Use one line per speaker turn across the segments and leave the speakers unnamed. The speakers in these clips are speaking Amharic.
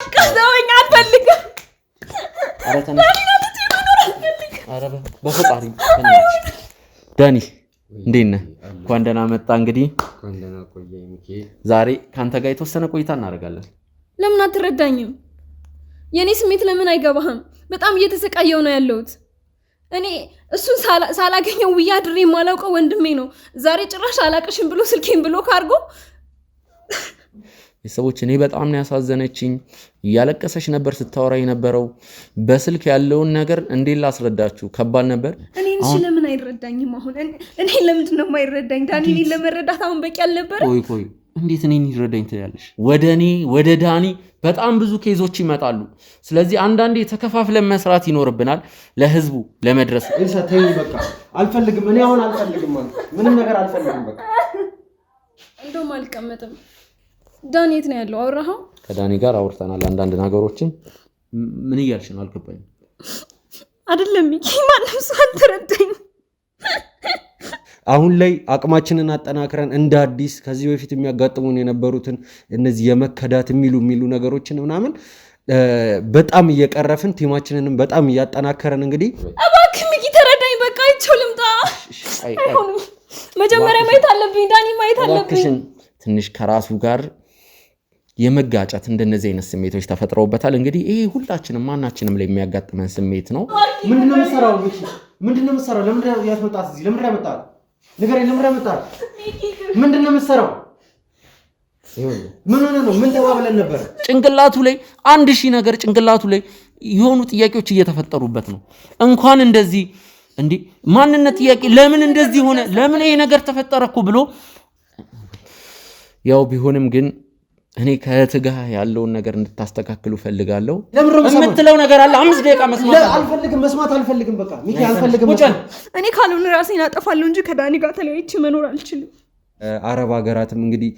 በቃ ተወኝ አልፈልግም
አረበ በፈጣሪ ዳኒ እንዴት ነህ እንኳን ደህና መጣ እንግዲህ
እንኳን ደህና ቆየኝ ሚኪ
ዛሬ ካንተ ጋር የተወሰነ ቆይታ እናደርጋለን
ለምን አትረዳኝም የኔ ስሜት ለምን አይገባህም በጣም እየተሰቃየው ነው ያለሁት እኔ እሱን ሳላገኘው ውያድሬ ማላውቀው ወንድሜ ነው ዛሬ ጭራሽ አላቀሽም ብሎ ስልኬን ብሎክ አድርጎ
የሰዎች እኔ በጣም ነው ያሳዘነችኝ ያለቀሰሽ ነበር ስታወራ የነበረው በስልክ ያለውን ነገር እንዴት ላስረዳችሁ ከባድ ነበር
እኔ እሺ ለምን አይረዳኝም አሁን እኔ ለምንድን ነው የማይረዳኝ ዳኒ ለመረዳት አሁን በቂ አልነበረ
ቆይ እንዴት እኔን ይረዳኝ ትያለሽ ወደ ዳኒ በጣም ብዙ ኬዞች ይመጣሉ ስለዚህ አንዳንዴ ተከፋፍለን መስራት ይኖርብናል ለህዝቡ ለመድረስ
እንሳ ተይ በቃ አልፈልግም እኔ አሁን አልፈልግም ምንም ነገር አልፈልግም በቃ
እንደውም አልቀመጥም ዳኒ የት ነው ያለው አውራው
ከዳኒ ጋር አውርተናል አንዳንድ ነገሮችን ምን ይያልሽ ነው አልገባኝም
አይደለም ሚኪ ማንም ሰው አልተረዳኝ
አሁን ላይ አቅማችንን አጠናክረን እንደ አዲስ ከዚህ በፊት የሚያጋጥሙን የነበሩትን እነዚህ የመከዳት የሚሉ ነገሮችን ምናምን በጣም እየቀረፍን ቲማችንንም በጣም እያጠናከረን እንግዲህ
እባክህ ሚኪ ተረዳኝ በቃ አይቼው ልምጣ መጀመሪያ ማየት አለብኝ ዳኒ ማየት አለብኝ
ትንሽ ከራሱ ጋር የመጋጨት እንደነዚህ አይነት ስሜቶች ተፈጥረውበታል እንግዲህ ይሄ ሁላችንም ማናችንም ላይ የሚያጋጥመን ስሜት ነው
ምንድነው መሰራው ሚኪ ምንድነው መሰራው ለምን ያስመጣት እዚህ ለምን ያመጣል ነገር ለምን ያመጣል ምንድነው መሰራው ምን ሆነ ነው ምን ተባብለን ነበር
ጭንቅላቱ ላይ 1000 ነገር ጭንቅላቱ ላይ የሆኑ ጥያቄዎች እየተፈጠሩበት ነው እንኳን እንደዚህ እንዴ ማንነት ጥያቄ ለምን እንደዚህ ሆነ ለምን ይሄ ነገር ተፈጠረኩ ብሎ ያው ቢሆንም ግን እኔ ከትጋ ያለውን ነገር እንድታስተካክሉ ፈልጋለሁ የምትለው ነገር አለ 5 ደቂቃ
መስማት አልፈልግም በቃ ሚኪ አልፈልግም
እኔ ካሉን ራሴን አጠፋለሁ እንጂ ከዳኒ ጋር ተለያይቼ መኖር አልችልም
አረብ ሀገራትም እንግዲህ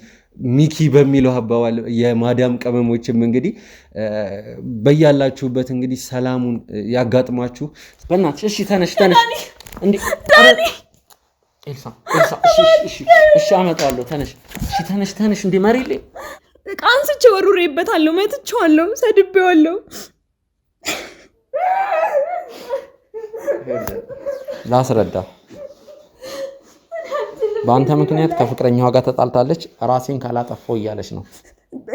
ሚኪ በሚለው አባባል የማዳም ቀመሞችም እንግዲህ በያላችሁበት እንግዲህ ሰላሙን ያጋጥማችሁ
በእናትሽ እሺ ተነሽ እንዴ
ዳኒ
ኤልሳ እሺ አመጣለሁ ተነሽ እንዴ ማሪሌ
ቃንስቼ ወሩሬበታለሁ መትቼዋለሁ ሰድቤዋለሁ
ላስረዳ በአንተ ምክንያት ከፍቅረኛዋ ጋር ተጣልታለች ራሴን ካላጠፋው እያለች ነው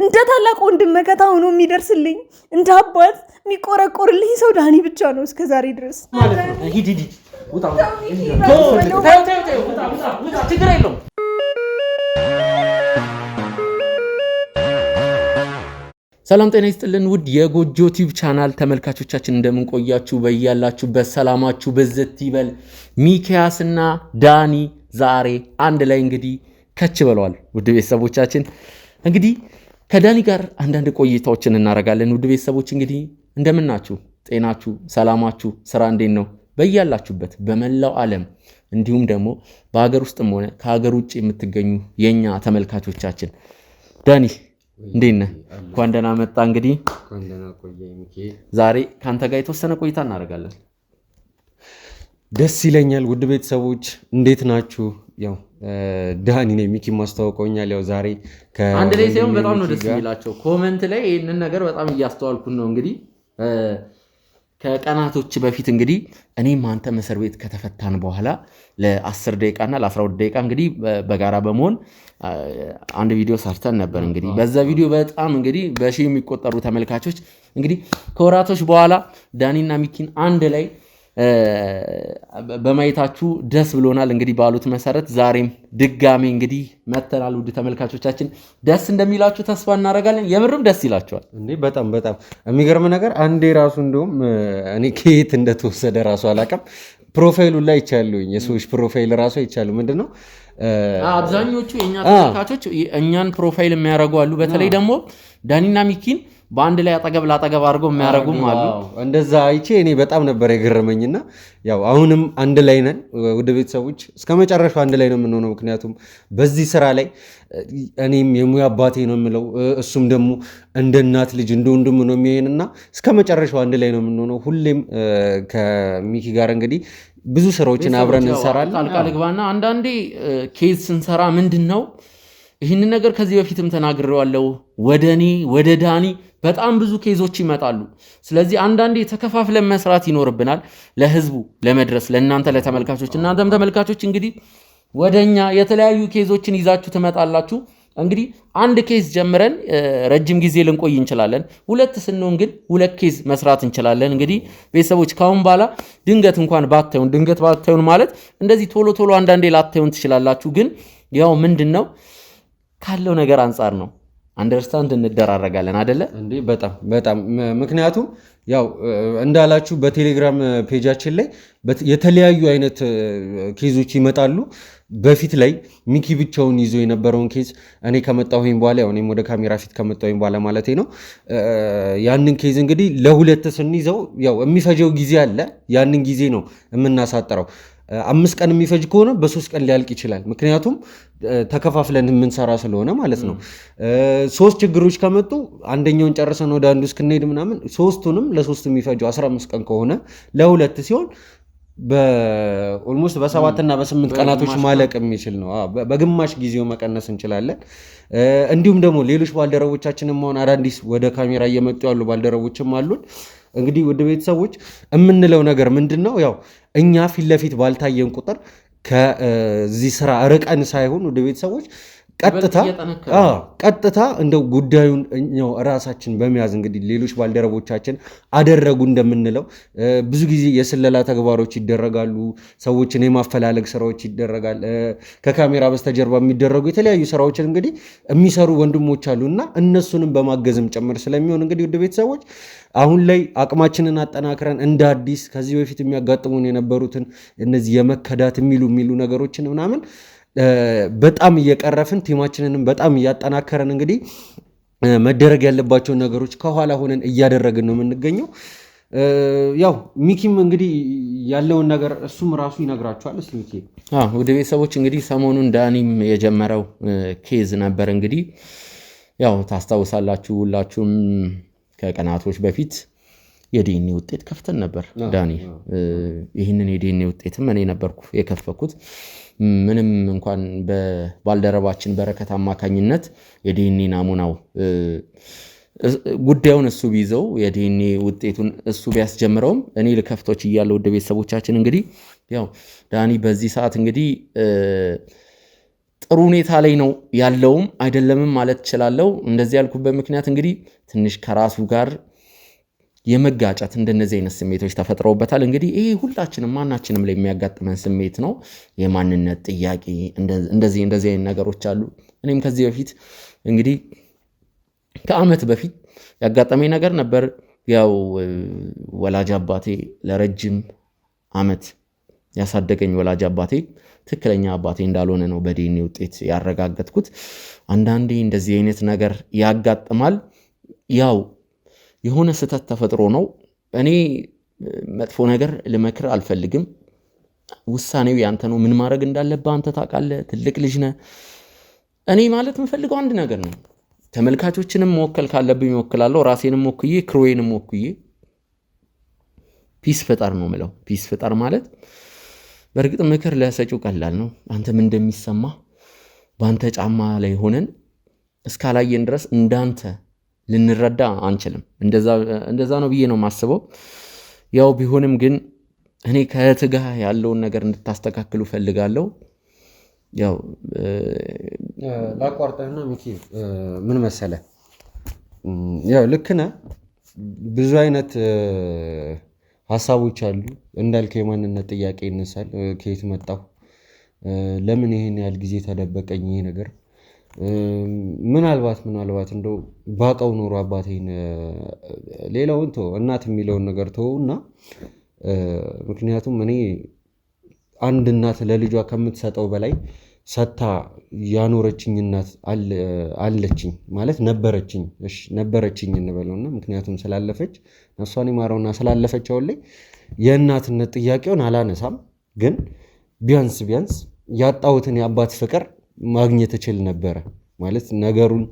እንደ ታላቅ ወንድም መከታ ሆኖ የሚደርስልኝ እንደ አባት የሚቆረቆርልኝ ሰው ዳኒ ብቻ ነው እስከዛሬ ድረስ
ማለት ነው ሂድ ውጣ ችግር የለውም ሰላም ጤና ይስጥልን ውድ የጎጆ ቲዩብ ቻናል ተመልካቾቻችን እንደምን ቆያችሁ በእያላችሁበት ሰላማችሁ በዘት ይበል ሚኪያስና ዳኒ ዛሬ አንድ ላይ እንግዲህ ከች ብለዋል ውድ ቤተሰቦቻችን እንግዲህ ከዳኒ ጋር አንዳንድ ቆይታዎችን እናደርጋለን ውድ ቤተሰቦች እንግዲህ እንደምን ናችሁ ጤናችሁ ሰላማችሁ ስራ እንዴት ነው በእያላችሁበት በመላው ዓለም እንዲሁም ደግሞ በአገር ውስጥም ሆነ ከሀገር ውጭ የምትገኙ የኛ ተመልካቾቻችን ዳኒ እንዴት ነህ እንኳን ደህና መጣ እንግዲህ
እንኳን ደህና ቆየኝ ሚኪ
ዛሬ ካንተ ጋር የተወሰነ ቆይታ እናደርጋለን
ደስ ይለኛል ውድ ቤተሰቦች እንዴት ናችሁ ያው ዳኒ ነኝ ሚኪ ማስተዋወቀውኛል ያው ዛሬ
አንድ ላይ ሲሆን በጣም ነው ደስ የሚላቸው ኮሜንት ላይ ይሄንን ነገር በጣም እያስተዋልኩን ነው እንግዲህ ከቀናቶች በፊት እንግዲህ እኔም አንተ እስር ቤት ከተፈታን በኋላ ለ10 ደቂቃና ለ12 ደቂቃ እንግዲህ በጋራ በመሆን አንድ ቪዲዮ ሰርተን ነበር እንግዲህ በዛ ቪዲዮ በጣም እንግዲህ በሺ የሚቆጠሩ ተመልካቾች እንግዲህ ከወራቶች በኋላ ዳኒና ሚኪን አንድ ላይ በማየታችሁ ደስ ብሎናል እንግዲህ ባሉት መሰረት ዛሬም ድጋሜ እንግዲህ መተናል ውድ ተመልካቾቻችን ደስ እንደሚላችሁ ተስፋ እናደርጋለን የምርም ደስ ይላችኋል
እንዴ በጣም የሚገርም ነገር አንዴ ራሱ እንደውም እኔ ከየት እንደተወሰደ ራሱ አላቀም ፕሮፋይሉ ላይ ይቻሉኝ የሰዎች ፕሮፋይል ራሱ ይቻሉ ምንድነው
አብዛኞቹ የኛ ተመልካቾች እኛን ፕሮፋይል የሚያደርጉ አሉ በተለይ ደግሞ ዳኒና ሚኪን በአንድ ላይ አጠገብ ላጠገብ አድርገው የሚያረጉም አሉ
እንደዛ አይቼ እኔ በጣም ነበር የገረመኝና ያው አሁንም አንድ ላይ ነን ወደ ቤተሰቦች እስከመጨረሻው አንድ ላይ ነው የምንሆነው ምክንያቱም በዚህ ስራ ላይ እኔም የሙያ አባቴ ነው የምለው እሱም ደግሞ እንደ እናት ልጅ እንደ ወንድም ነው የሚያየንና እስከመጨረሻው አንድ ላይ ነው የምንሆነው ሁሌም ከሚኪ ጋር እንግዲህ ብዙ ስራዎችን አብረን እንሰራለን
ቃል ግባና አንዳንዴ ኬዝ ስንሰራ ምንድነው ይህንን ነገር ከዚህ በፊትም ተናግሬዋለሁ። ወደ ዳኒ በጣም ብዙ ኬዞች ይመጣሉ። ስለዚህ አንዳንዴ ተከፋፍለን መስራት ይኖርብናል፣ ለህዝቡ ለመድረስ ለእናንተ ለተመልካቾች። እናንተም ተመልካቾች እንግዲህ ወደኛ የተለያዩ ኬዞችን ይዛችሁ ትመጣላችሁ። እንግዲህ አንድ ኬዝ ጀምረን ረጅም ጊዜ ልንቆይ እንችላለን። ሁለት ስንሆን ግን ሁለት ኬዝ መስራት እንችላለን። እንግዲህ ቤተሰቦች ካሁን በኋላ ድንገት እንኳን ባታዩን ማለት እንደዚህ ቶሎ አንዳንዴ ላታዩን ትችላላችሁ። ግን ያው ምንድን ነው ካለው ነገር አንጻር ነው። አንደርስታንድ እንደራረጋለን አይደለ
እንዴ? በጣም ምክንያቱም ያው እንዳላችሁ በቴሌግራም ፔጃችን ላይ የተለያዩ አይነት ኬዞች ይመጣሉ። በፊት ላይ ሚኪ ብቻውን ይዞ የነበረውን ኬዝ እኔ ከመጣሁኝ በኋላ ያው እኔም ወደ ካሜራ ፊት ከመጣሁኝ በኋላ ማለቴ ነው። ያንን ኬዝ እንግዲህ ለሁለት ስንይዘው ያው የሚፈጀው ጊዜ አለ። ያንን ጊዜ ነው የምናሳጥረው። 5 ቀን የሚፈጅ ከሆነ በ3 ቀን ሊያልቅ ይችላል። ምክንያቱም ተከፋፍለን የምንሰራ ስለሆነ ማለት ነው። 3 ችግሮች ከመጡ አንደኛውን ጨርሰን ወደ አንዱ እስክንሄድ ምናምን ሶስቱንም ለ3 የሚፈጀው 15 ቀን ከሆነ ለሁለት ሲሆን ኦልሞስት በ7 እና በ8 ቀናቶች ማለቅ የሚችል ነው። በግማሽ ጊዜው መቀነስ እንችላለን። እንዲሁም ደግሞ ሌሎች ባልደረቦቻችንም ሆነ አዳዲስ ወደ ካሜራ እየመጡ ያሉ ባልደረቦችም አሉን። እንግዲህ ወደ ቤተሰቦች የምንለው ነገር ምንድን ነው? ያው እኛ ፊት ለፊት ባልታየን ቁጥር ከዚህ ስራ ርቀን ሳይሆን ወደ ቤተሰቦች ቀጥታ እንደው ጉዳዩን እኛው ራሳችን በመያዝ እንግዲህ ሌሎች ባልደረቦቻችን አደረጉ እንደምንለው ብዙ ጊዜ የስለላ ተግባሮች ይደረጋሉ። ሰዎችን የማፈላለግ ስራዎች ይደረጋል። ከካሜራ በስተጀርባ የሚደረጉ የተለያዩ ስራዎችን እንግዲህ የሚሰሩ ወንድሞች አሉና እነሱንም በማገዝም ጭምር ስለሚሆን እንግዲህ ወደ ቤተሰቦች አሁን ላይ አቅማችንን አጠናክረን እንደ አዲስ ከዚህ በፊት የሚያጋጥሙን የነበሩትን እነዚህ የመከዳት የሚሉ ነገሮችን ምናምን በጣም እየቀረፍን ቲማችንንም በጣም እያጠናከረን እንግዲህ መደረግ ያለባቸውን ነገሮች ከኋላ ሆነን እያደረግን ነው የምንገኘው። ያው ሚኪም እንግዲህ ያለውን ነገር እሱም ራሱ ይነግራቸዋል። እስኪ ሚኪ።
ወደ ቤተሰቦች እንግዲህ ሰሞኑን ዳኒም የጀመረው ኬዝ ነበር። እንግዲህ ያው ታስታውሳላችሁ ሁላችሁም ከቀናቶች በፊት የዲኤንኤ ውጤት ከፍተን ነበር ዳኒ። ይህንን የዲኤንኤ ውጤትም እኔ ነበርኩ የከፈኩት። ምንም እንኳን በባልደረባችን በረከት አማካኝነት የዲኤንኤ ናሙናው ጉዳዩን እሱ ቢይዘው የዲኤንኤ ውጤቱን እሱ ቢያስጀምረውም እኔ ልከፍቶች እያለው ወደ ቤተሰቦቻችን እንግዲህ ያው ዳኒ በዚህ ሰዓት እንግዲህ ጥሩ ሁኔታ ላይ ነው ያለውም አይደለምም ማለት እችላለሁ። እንደዚህ ያልኩበት ምክንያት እንግዲህ ትንሽ ከራሱ ጋር የመጋጨት እንደነዚህ አይነት ስሜቶች ተፈጥረውበታል። እንግዲህ ይሄ ሁላችንም ማናችንም ላይ የሚያጋጥመን ስሜት ነው። የማንነት ጥያቄ እንደዚህ አይነት ነገሮች አሉ። እኔም ከዚህ በፊት እንግዲህ ከዓመት በፊት ያጋጠመኝ ነገር ነበር። ያው ወላጅ አባቴ ለረጅም ዓመት ያሳደገኝ ወላጅ አባቴ ትክክለኛ አባቴ እንዳልሆነ ነው በዲኤንኤ ውጤት ያረጋገጥኩት። አንዳንዴ እንደዚህ አይነት ነገር ያጋጥማል። ያው የሆነ ስህተት ተፈጥሮ ነው። እኔ መጥፎ ነገር ልመክር አልፈልግም። ውሳኔው ያንተ ነው። ምን ማድረግ እንዳለብህ አንተ ታውቃለህ። ትልቅ ልጅ ነህ። እኔ ማለት የምፈልገው አንድ ነገር ነው። ተመልካቾችንም መወከል ካለብኝ እወክላለሁ። ራሴንም ወክዬ ክሮዬንም ወክዬ ፒስ ፍጠር ነው የምለው። ፒስ ፍጠር ማለት በእርግጥ ምክር ለሰጪው ቀላል ነው። አንተ ምን እንደሚሰማ በአንተ ጫማ ላይ ሆነን እስካላየን ድረስ እንዳንተ ልንረዳ አንችልም። እንደዛ ነው ብዬ ነው የማስበው። ያው ቢሆንም ግን እኔ ከእህትህ ጋር ያለውን ነገር እንድታስተካክሉ ፈልጋለሁ። ያው
ላቋርጠህና ሚኪ ምን መሰለህ፣ ያው ልክ ነህ። ብዙ አይነት ሀሳቦች አሉ እንዳልከው። የማንነት ጥያቄ ይነሳል። ከየት መጣሁ? ለምን ይሄን ያህል ጊዜ ተደበቀኝ ይሄ ነገር? ምናልባት እንደው ባቀው ኖሮ አባቴን ሌላውን ተው እናት የሚለውን ነገር ተው እና ምክንያቱም እኔ አንድ እናት ለልጇ ከምትሰጠው በላይ ሰታ ያኖረችኝ እናት አለችኝ ማለት ነበረችኝ እንበለውና ምክንያቱም ስላለፈች ነፍሷን ይማረውና ስላለፈች አሁን ላይ የእናትነት ጥያቄውን አላነሳም። ግን ቢያንስ ያጣሁትን የአባት ፍቅር ማግኘት እችል ነበረ ማለት ነገሩን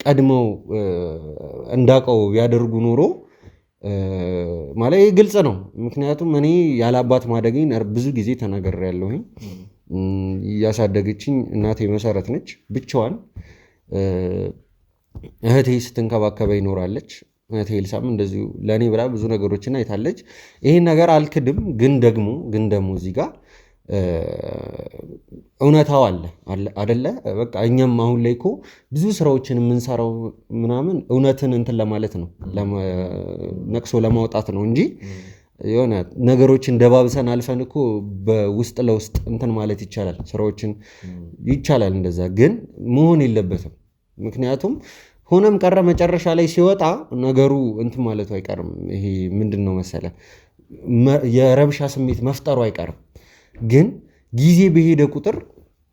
ቀድመው እንዳውቀው ያደርጉ ኖሮ ማለት ግልጽ ነው። ምክንያቱም እኔ ያለ አባት ማደገኝ ብዙ ጊዜ ተናግሬያለሁኝ። ያሳደገችኝ እናቴ መሰረት ነች። ብቻዋን እህቴ ስትንከባከበ ይኖራለች። እህቴ ኤልሳም እንደዚሁ ለእኔ ብላ ብዙ ነገሮችን አይታለች። ይህን ነገር አልክድም፣ ግን ደግሞ እዚህ ጋር እውነታው አለ አደለ? በቃ እኛም አሁን ላይ እኮ ብዙ ስራዎችን የምንሰራው ምናምን እውነትን እንትን ለማለት ነው፣ ነቅሶ ለማውጣት ነው እንጂ የሆነ ነገሮችን ደባብሰን አልፈን እኮ በውስጥ ለውስጥ እንትን ማለት ይቻላል፣ ስራዎችን ይቻላል። እንደዛ ግን መሆን የለበትም። ምክንያቱም ሆነም ቀረ መጨረሻ ላይ ሲወጣ ነገሩ እንትን ማለቱ አይቀርም። ይሄ ምንድን ነው መሰለ የረብሻ ስሜት መፍጠሩ አይቀርም። ግን ጊዜ በሄደ ቁጥር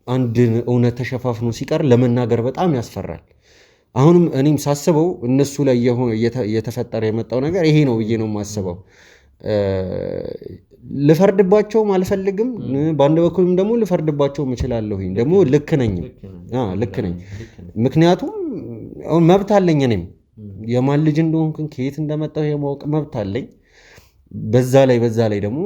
አንድ እውነት ተሸፋፍኖ ሲቀር ለመናገር በጣም ያስፈራል። አሁንም እኔም ሳስበው እነሱ ላይ እየተፈጠረ የመጣው ነገር ይሄ ነው ብዬ ነው የማስበው። ልፈርድባቸውም አልፈልግም፣ በአንድ በኩልም ደግሞ ልፈርድባቸውም እችላለሁኝ። ደግሞ ልክ ነኝ። ምክንያቱም መብት አለኝ። እኔም የማን ልጅ እንደሆንኩኝ ከየት እንደመጣሁ የማወቅ መብት አለኝ። በዛ ላይ ደግሞ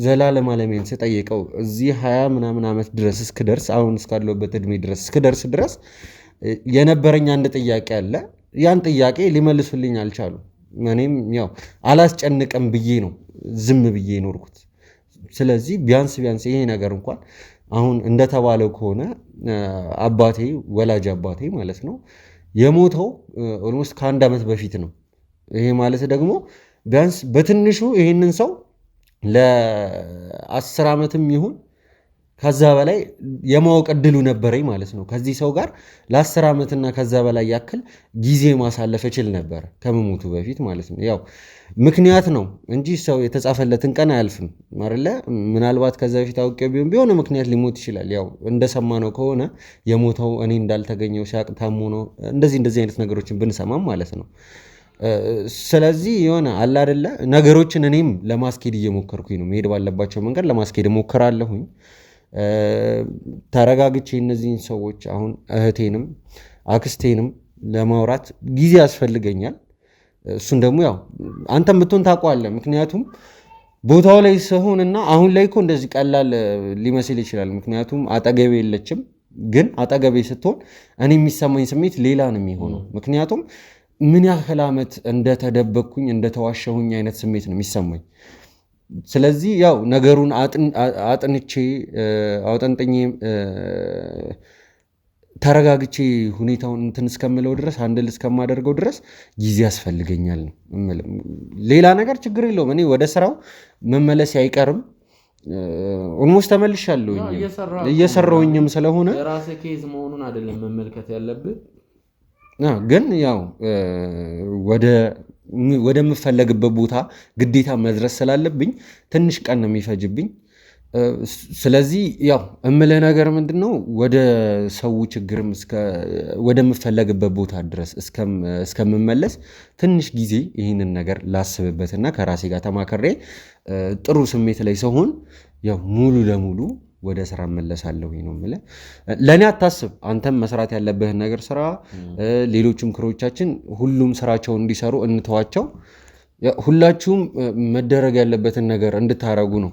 ዘላለም አለሜን ስጠይቀው እዚህ 20 ምናምን ዓመት ድረስ እስክደርስ አሁን እስካለሁበት እድሜ ድረስ እስክደርስ ድረስ የነበረኝ አንድ ጥያቄ አለ። ያን ጥያቄ ሊመልሱልኝ አልቻሉ። እኔም ያው አላስጨንቅም ብዬ ነው ዝም ብዬ የኖርኩት። ስለዚህ ቢያንስ ይሄ ነገር እንኳን አሁን እንደተባለው ከሆነ አባቴ ወላጅ አባቴ ማለት ነው የሞተው ኦልሞስት ከ1 ዓመት በፊት ነው። ይሄ ማለት ደግሞ ቢያንስ በትንሹ ይሄንን ሰው ለ10 ዓመትም ይሁን ከዛ በላይ የማወቅ እድሉ ነበረኝ ማለት ነው። ከዚህ ሰው ጋር ለ10 ዓመትና ከዛ በላይ ያክል ጊዜ ማሳለፍ እችል ነበር ከመሞቱ በፊት ማለት ነው። ያው ምክንያት ነው እንጂ ሰው የተጻፈለትን ቀን አያልፍም አይደለ? ምናልባት ከዛ በፊት አውቄ ቢሆን ምክንያት ሊሞት ይችላል። ያው እንደሰማነው ከሆነ የሞተው እኔ እንዳልተገኘው ሲያቅ ታሞ ነው። እንደዚህ አይነት ነገሮችን ብንሰማም ማለት ነው። ስለዚህ የሆነ አለ አይደለ ነገሮችን እኔም ለማስኬድ እየሞከርኩኝ ነው። መሄድ ባለባቸው መንገድ ለማስኬድ እሞክራለሁኝ። ተረጋግቼ እነዚህን ሰዎች አሁን እህቴንም አክስቴንም ለማውራት ጊዜ ያስፈልገኛል። እሱን ደግሞ ያው አንተም ብትሆን ታውቀዋለህ። ምክንያቱም ቦታው ላይ ስሆንና አሁን ላይ እኮ እንደዚህ ቀላል ሊመስል ይችላል። ምክንያቱም አጠገቤ የለችም። ግን አጠገቤ ስትሆን እኔ የሚሰማኝ ስሜት ሌላ ነው የሚሆነው። ምክንያቱም ምን ያህል ዓመት እንደተደበቅኩኝ እንደተዋሸሁኝ አይነት ስሜት ነው የሚሰማኝ። ስለዚህ ያው ነገሩን አጥንቼ አውጠንጥኜ ተረጋግቼ ሁኔታውን እንትን እስከምለው ድረስ አንድል እስከማደርገው ድረስ ጊዜ ያስፈልገኛል ነው። ሌላ ነገር ችግር የለውም። እኔ ወደ ስራው መመለስ አይቀርም። ኦልሞስት ተመልሻለሁ። እየሰራሁኝም ስለሆነ
የራስህ ኬዝ መሆኑን አይደለም መመልከት ያለብህ።
ግን ያው ወደምፈለግበት ቦታ ግዴታ መድረስ ስላለብኝ ትንሽ ቀን ነው የሚፈጅብኝ። ስለዚህ ያው እምልህ ነገር ምንድን ነው ወደ ሰው ችግርም ወደምፈለግበት ቦታ ድረስ እስከምመለስ ትንሽ ጊዜ ይህንን ነገር ላስብበትና ከራሴ ጋር ተማከሬ ጥሩ ስሜት ላይ ስሆን ያው ሙሉ ለሙሉ ወደ ስራ እመለሳለሁ ነው የምልህ። ለእኔ አታስብ፣ አንተም መስራት ያለብህን ነገር ስራ። ሌሎችም ክሮቻችን ሁሉም ስራቸውን እንዲሰሩ እንተዋቸው። ሁላችሁም መደረግ ያለበትን ነገር እንድታረጉ ነው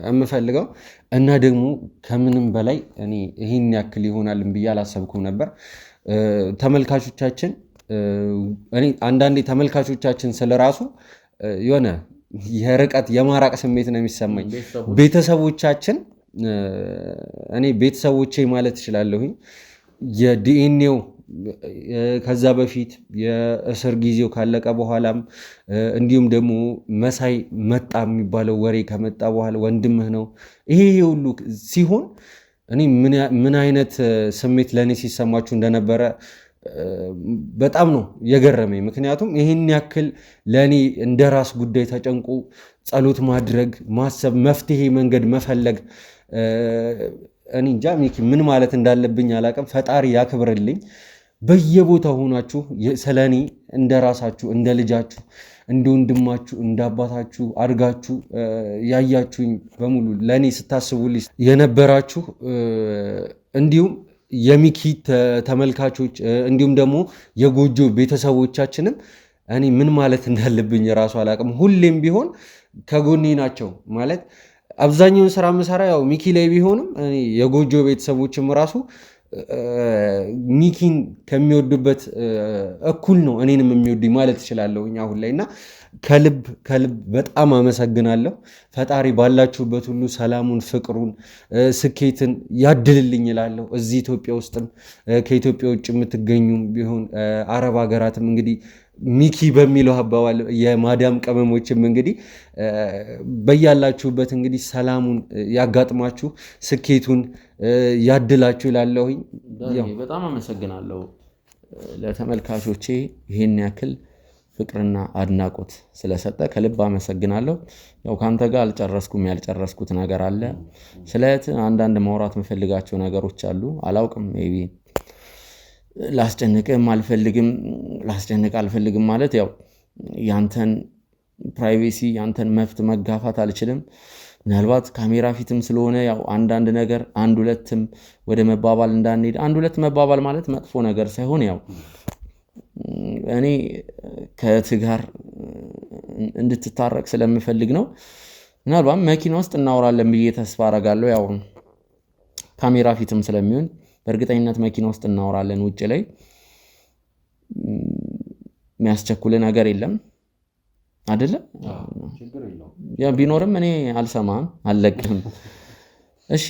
የምፈልገው። እና ደግሞ ከምንም በላይ እኔ ይህን ያክል ይሆናልን ብዬ አላሰብኩም ነበር። ተመልካቾቻችን እኔ አንዳንዴ ተመልካቾቻችን ስለራሱ የሆነ የርቀት የማራቅ ስሜት ነው የሚሰማኝ። ቤተሰቦቻችን እኔ ቤተሰቦቼ ማለት እችላለሁኝ የዲኤንኤው ከዛ በፊት የእስር ጊዜው ካለቀ በኋላም እንዲሁም ደግሞ መሳይ መጣ የሚባለው ወሬ ከመጣ በኋላ ወንድምህ ነው ይሄ ሁሉ ሲሆን እኔ ምን አይነት ስሜት ለእኔ ሲሰማችሁ እንደነበረ በጣም ነው የገረመኝ። ምክንያቱም ይህን ያክል ለእኔ እንደ ራስ ጉዳይ ተጨንቆ ጸሎት ማድረግ፣ ማሰብ፣ መፍትሄ መንገድ መፈለግ እኔ እንጃ ሚኪ ምን ማለት እንዳለብኝ አላውቅም። ፈጣሪ ያክብርልኝ። በየቦታው ሆናችሁ ስለ እኔ እንደ ራሳችሁ እንደ ልጃችሁ እንደ ወንድማችሁ እንደ አባታችሁ አድጋችሁ ያያችሁኝ በሙሉ ለእኔ ስታስቡልኝ የነበራችሁ እንዲሁም የሚኪ ተመልካቾች እንዲሁም ደግሞ የጎጆ ቤተሰቦቻችንም እኔ ምን ማለት እንዳለብኝ ራሱ አላውቅም። ሁሌም ቢሆን ከጎኔ ናቸው ማለት አብዛኛውን ስራ የምሰራ ያው ሚኪ ላይ ቢሆንም የጎጆ ቤተሰቦችም ራሱ ሚኪን ከሚወዱበት እኩል ነው እኔንም የሚወዱኝ ማለት እችላለሁ አሁን ላይ እና ከልብ በጣም አመሰግናለሁ። ፈጣሪ ባላችሁበት ሁሉ ሰላሙን፣ ፍቅሩን፣ ስኬትን ያድልልኝ እላለሁ። እዚህ ኢትዮጵያ ውስጥም ከኢትዮጵያ ውጭ የምትገኙም ቢሆን አረብ ሀገራትም እንግዲህ ሚኪ በሚለው አባባል የማዳም ቅመሞችም እንግዲህ በያላችሁበት እንግዲህ ሰላሙን ያጋጥማችሁ፣ ስኬቱን ያድላችሁ እላለሁኝ።
በጣም አመሰግናለሁ ለተመልካቾቼ ይህን ያክል ፍቅርና አድናቆት ስለሰጠ ከልብ አመሰግናለሁ። ያው ካንተ ጋር አልጨረስኩም፣ ያልጨረስኩት ነገር አለ። ስለዚህ አንዳንድ ማውራት የምፈልጋቸው ነገሮች አሉ። አላውቅም ሜይ ቢ ላስጨንቅም አልፈልግም ማለት ያው ያንተን ፕራይቬሲ ያንተን መብት መጋፋት አልችልም። ምናልባት ካሜራ ፊትም ስለሆነ ያው አንዳንድ ነገር አንድ ሁለትም ወደ መባባል እንዳንሄድ፣ አንድ ሁለት መባባል ማለት መጥፎ ነገር ሳይሆን ያው እኔ ከእህትህ ጋር እንድትታረቅ ስለምፈልግ ነው። ምናልባት መኪና ውስጥ እናወራለን ብዬ ተስፋ አረጋለሁ። ያው ካሜራ ፊትም ስለሚሆን በእርግጠኝነት መኪና ውስጥ እናወራለን። ውጭ ላይ የሚያስቸኩል ነገር የለም አይደለ? ያ ቢኖርም እኔ አልሰማም አልለቅም። እሺ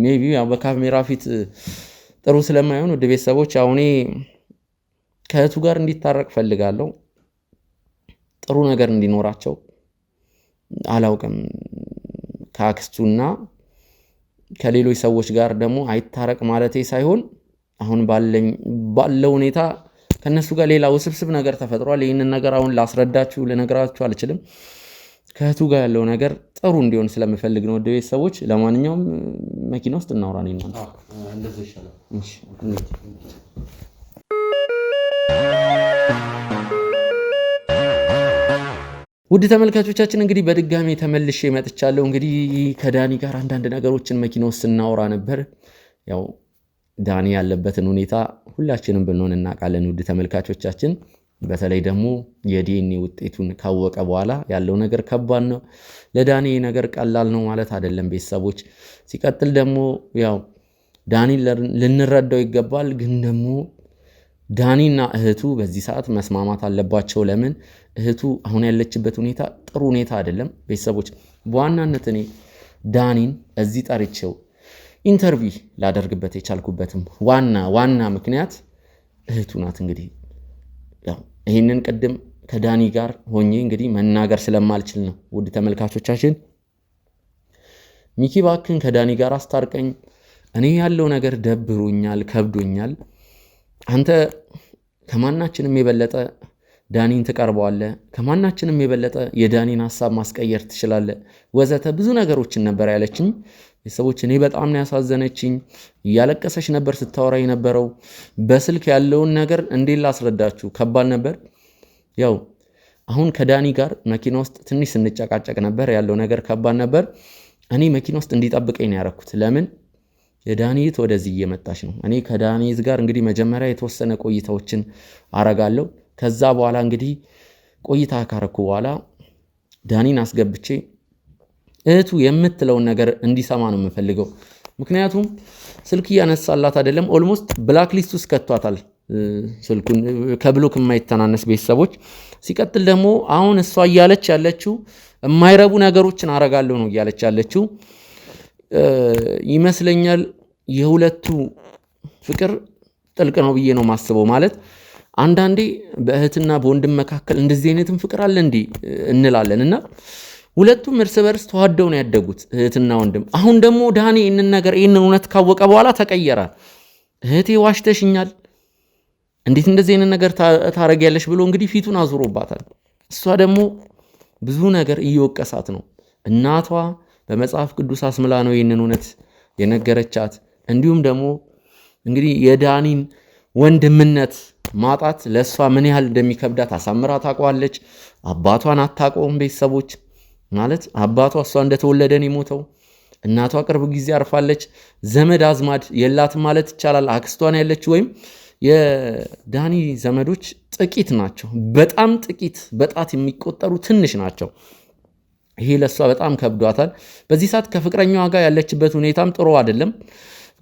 ሜቢ ያው በካሜራ ፊት ጥሩ ስለማይሆን ወደ ቤተሰቦች አሁን ከእህቱ ጋር እንዲታረቅ ፈልጋለሁ። ጥሩ ነገር እንዲኖራቸው አላውቅም። ከአክስቱና ከሌሎች ሰዎች ጋር ደግሞ አይታረቅ ማለቴ ሳይሆን አሁን ባለው ሁኔታ ከነሱ ጋር ሌላ ውስብስብ ነገር ተፈጥሯል። ይህንን ነገር አሁን ላስረዳችሁ ልነግራችሁ አልችልም። ከእህቱ ጋር ያለው ነገር ጥሩ እንዲሆን ስለምፈልግ ነው። ወደ ቤተሰቦች ለማንኛውም መኪና ውስጥ እናውራ ነው እናንተ። ውድ ተመልካቾቻችን እንግዲህ በድጋሚ ተመልሼ መጥቻለሁ። እንግዲህ ከዳኒ ጋር አንዳንድ ነገሮችን መኪና ውስጥ እናውራ ነበር። ያው ዳኒ ያለበትን ሁኔታ ሁላችንም ብንሆን እናውቃለን። ውድ ተመልካቾቻችን በተለይ ደግሞ የዲኤንኤ ውጤቱን ካወቀ በኋላ ያለው ነገር ከባድ ነው። ለዳኒ ነገር ቀላል ነው ማለት አይደለም ቤተሰቦች። ሲቀጥል ደግሞ ያው ዳኒ ልንረዳው ይገባል። ግን ደግሞ ዳኒና እህቱ በዚህ ሰዓት መስማማት አለባቸው። ለምን እህቱ አሁን ያለችበት ሁኔታ ጥሩ ሁኔታ አይደለም ቤተሰቦች። በዋናነት እኔ ዳኒን እዚህ ጠርቼው ኢንተርቪው ላደርግበት የቻልኩበትም ዋና ምክንያት እህቱ ናት። እንግዲህ ያው ይህንን ቅድም ከዳኒ ጋር ሆኜ እንግዲህ መናገር ስለማልችል ነው። ውድ ተመልካቾቻችን ሚኪ ባክን ከዳኒ ጋር አስታርቀኝ፣ እኔ ያለው ነገር ደብሮኛል፣ ከብዶኛል። አንተ ከማናችንም የበለጠ ዳኒን ትቀርበዋለህ፣ ከማናችንም የበለጠ የዳኒን ሀሳብ ማስቀየር ትችላለህ፣ ወዘተ ብዙ ነገሮችን ነበር ያለችኝ። ቤተሰቦች እኔ በጣም ነው ያሳዘነችኝ። እያለቀሰች ነበር ስታወራ የነበረው። በስልክ ያለውን ነገር እንዴት ላስረዳችሁ ከባድ ነበር። ያው አሁን ከዳኒ ጋር መኪና ውስጥ ትንሽ ስንጨቃጨቅ ነበር። ያለው ነገር ከባድ ነበር። እኔ መኪና ውስጥ እንዲጠብቀኝ ነው ያደረኩት። ለምን የዳኒት ወደዚህ እየመጣች ነው። እኔ ከዳኒት ጋር እንግዲህ መጀመሪያ የተወሰነ ቆይታዎችን አረጋለሁ። ከዛ በኋላ እንግዲህ ቆይታ ካረኩ በኋላ ዳኒን አስገብቼ እህቱ የምትለውን ነገር እንዲሰማ ነው የምፈልገው። ምክንያቱም ስልክ እያነሳላት አይደለም። ኦልሞስት ብላክ ሊስት ውስጥ ከቷታል ስልኩን፣ ከብሎክ የማይተናነስ ቤተሰቦች። ሲቀጥል ደግሞ አሁን እሷ እያለች ያለችው የማይረቡ ነገሮችን አረጋለሁ ነው እያለች ያለችው ይመስለኛል። የሁለቱ ፍቅር ጥልቅ ነው ብዬ ነው ማስበው። ማለት አንዳንዴ በእህትና በወንድም መካከል እንደዚህ አይነትም ፍቅር አለ እንዴ እንላለን። እና ሁለቱም እርስ በርስ ተዋደው ነው ያደጉት እህትና ወንድም። አሁን ደግሞ ዳኒ ይህንን እውነት ካወቀ በኋላ ተቀየረ። እህቴ ዋሽተሽኛል፣ እንዴት እንደዚህ አይነት ነገር ታረጊያለሽ ብሎ እንግዲህ ፊቱን አዙሮባታል። እሷ ደግሞ ብዙ ነገር እየወቀሳት ነው። እናቷ በመጽሐፍ ቅዱስ አስምላ ነው ይህንን እውነት የነገረቻት። እንዲሁም ደግሞ እንግዲህ የዳኒን ወንድምነት ማጣት ለእሷ ምን ያህል እንደሚከብዳት አሳምራ ታውቀዋለች። አባቷን አታውቀውም ቤተሰቦች። ማለት አባቷ እሷ እንደተወለደን የሞተው፣ እናቷ ቅርብ ጊዜ አርፋለች። ዘመድ አዝማድ የላትም ማለት ይቻላል። አክስቷን ያለችው ወይም የዳኒ ዘመዶች ጥቂት ናቸው። በጣም ጥቂት፣ በጣት የሚቆጠሩ ትንሽ ናቸው። ይሄ ለእሷ በጣም ከብዷታል። በዚህ ሰዓት ከፍቅረኛዋ ጋር ያለችበት ሁኔታም ጥሩ አይደለም።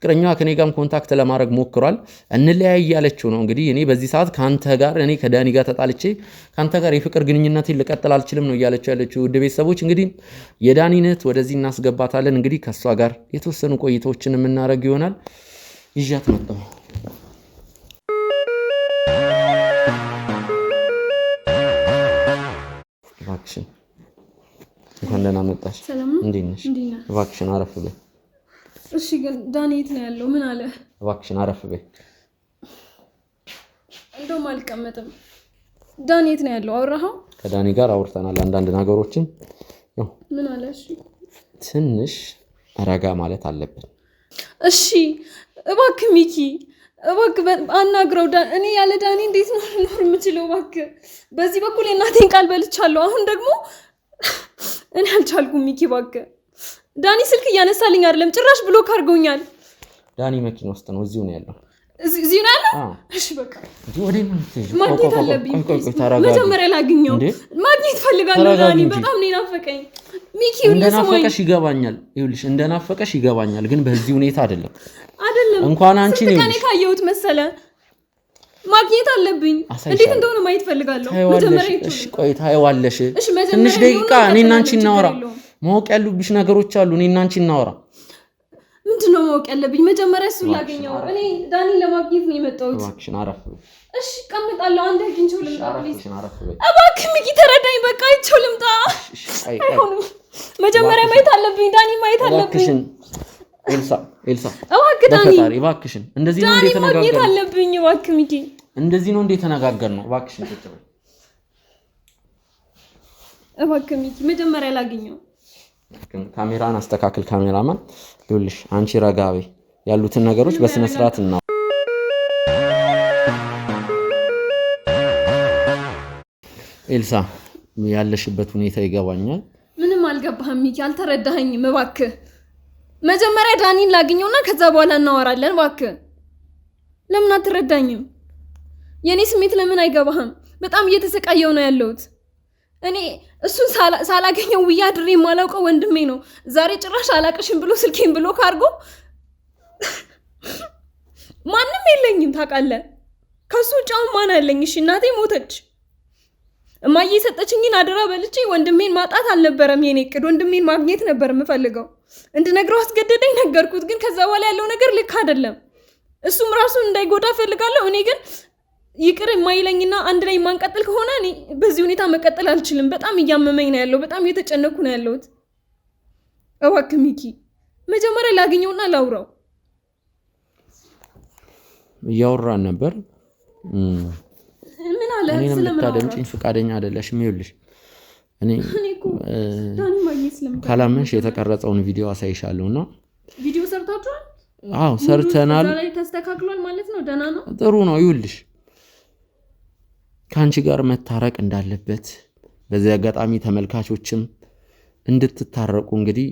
ፍቅረኛዋ ከኔ ጋርም ኮንታክት ለማድረግ ሞክሯል። እንለያይ ያለችው ነው እንግዲህ። እኔ በዚህ ሰዓት ካንተ ጋር እኔ ከዳኒ ጋር ተጣልቼ ካንተ ጋር የፍቅር ግንኙነቴን ልቀጥል አልችልም ነው እያለችው ያለችው። ውድ ቤተሰቦች እንግዲህ የዳኒን እህት ወደዚህ እናስገባታለን። እንግዲህ ከሷ ጋር የተወሰኑ ቆይታዎችን የምናደርግ ይሆናል። ይዣት መጣሁ። እባክሽን እንኳን ደህና መጣሽ። እንዴት ነሽ? እባክሽን አረፍ በይ።
እሺ ግን ዳኒ የት ነው ያለው? ምን አለ?
እባክሽን አረፍ በይ።
እንደውም አልቀመጥም። ዳኒ የት ነው ያለው? አወራኸው?
ከዳኒ ጋር አውርተናል አንዳንድ ነገሮችን።
ምን አለ? እሺ
ትንሽ ረጋ ማለት አለብን።
እሺ እባክህ ሚኪ እባክህ አናግረው። እኔ ያለ ዳኒ እንዴት ነው ልኖር የምችለው? እባክህ በዚህ በኩል የእናቴን ቃል በልቻለሁ። አሁን ደግሞ እኔ አልቻልኩም። ሚኪ እባክህ ዳኒ ስልክ እያነሳልኝ አይደለም፣ ጭራሽ ብሎክ አድርገውኛል።
ዳኒ መኪና ውስጥ ነው፣ እዚሁ ነው ያለው።
እዚሁ ነው ያለው? እሺ በቃ ማግኘት አለብኝ። መጀመሪያ ላግኘው፣ ማግኘት ፈልጋለሁ። ዳኒ በጣም ነው ናፈቀኝ። ሚኪ
እንደናፈቀሽ ይገባኛል። ይኸውልሽ እንደናፈቀሽ ይገባኛል፣ ግን በዚህ ሁኔታ አይደለም። እንኳን አንቺ ነው
ከኔ ካየሁት መሰለ ማግኘት አለብኝ። እንዴት እንደሆነ ማየት ፈልጋለሁ። መጀመሪያ
እሺ ቆይ ታይዋለሽ። ትንሽ ደቂቃ እኔና አንቺ እናወራ። ማወቅ ያሉብሽ ነገሮች አሉ። እኔና አንቺ እናወራ።
ምንድነው ማወቅ ያለብኝ? መጀመሪያ እሱን ላገኘው። እኔ ዳኒ ለማግኘት ነው የመጣሁት።
እባክሽን አረፍ በይ።
እሺ እቀምጣለሁ። አንድ አግኝቼው ልምጣ። እባክህ ሚኪ ተረዳኝ። በቃ አይቼው ልምጣ። መጀመሪያ ማየት አለብኝ። ዳኒ ማየት አለብኝ።
ኤልሳ
እባክህ ዳኒ
እባክሽን፣ እንደዚህ ነው እንዴ ተነጋገርን?
ማግኘት አለብኝ። እባክህ ሚኪ
እንደዚህ ነው እንዴ ተነጋገርን? እባክሽን ተጨበይ።
እባክህ ሚኪ መጀመሪያ ላገኘው።
ካሜራን አስተካክል ካሜራማን። ይኸውልሽ አንቺ ረጋ በይ፣ ያሉትን ነገሮች በስነ ስርዓት እና ኤልሳ ያለሽበት ሁኔታ ይገባኛል።
ምንም አልገባህም ሚኪ፣ አልተረዳኸኝም። እባክህ መጀመሪያ ዳኒን ላገኘውና ከዛ በኋላ እናወራለን። እባክህ ለምን አትረዳኝም? የኔ ስሜት ለምን አይገባህም? በጣም እየተሰቃየው ነው ያለሁት። እኔ እሱን ሳላገኘው ውዬ አድሬ የማላውቀው ወንድሜ ነው። ዛሬ ጭራሽ አላቅሽም ብሎ ስልኬን ብሎ ካርጎ ማንም የለኝም ታውቃለህ። ከሱ ውጭ አሁን ማን አለኝ? እሺ እናቴ ሞተች። እማዬ የሰጠችኝን አደራ በልቼ ወንድሜን ማጣት አልነበረም የኔ እቅድ። ወንድሜን ማግኘት ነበር የምፈልገው። እንድነግረው አስገደደኝ፣ ነገርኩት። ግን ከዛ በኋላ ያለው ነገር ልክ አይደለም። እሱም ራሱን እንዳይጎዳ ፈልጋለሁ። እኔ ግን ይቅር የማይለኝና አንድ ላይ የማንቀጥል ከሆነ እኔ በዚህ ሁኔታ መቀጠል አልችልም። በጣም እያመመኝ ነው ያለው። በጣም እየተጨነኩ ነው ያለሁት። እባክህ ሚኪ መጀመሪያ ላገኘውና ላውራው።
እያወራን ነበር።
ምን አለ?
እኔንም ልታደምጪኝ ፈቃደኛ አይደለሽም። ይኸውልሽ እኔ
ዳኒ ማግኘት ስለምን
ካላመንሽ የተቀረጸውን ቪዲዮ አሳይሻለሁና።
ቪዲዮ ሰርታችኋል?
አዎ ሰርተናል።
ዛሬ ተስተካክሏል ማለት ነው። ደህና ነው፣
ጥሩ ነው። ይኸውልሽ ከአንቺ ጋር መታረቅ እንዳለበት በዚህ አጋጣሚ ተመልካቾችም እንድትታረቁ እንግዲህ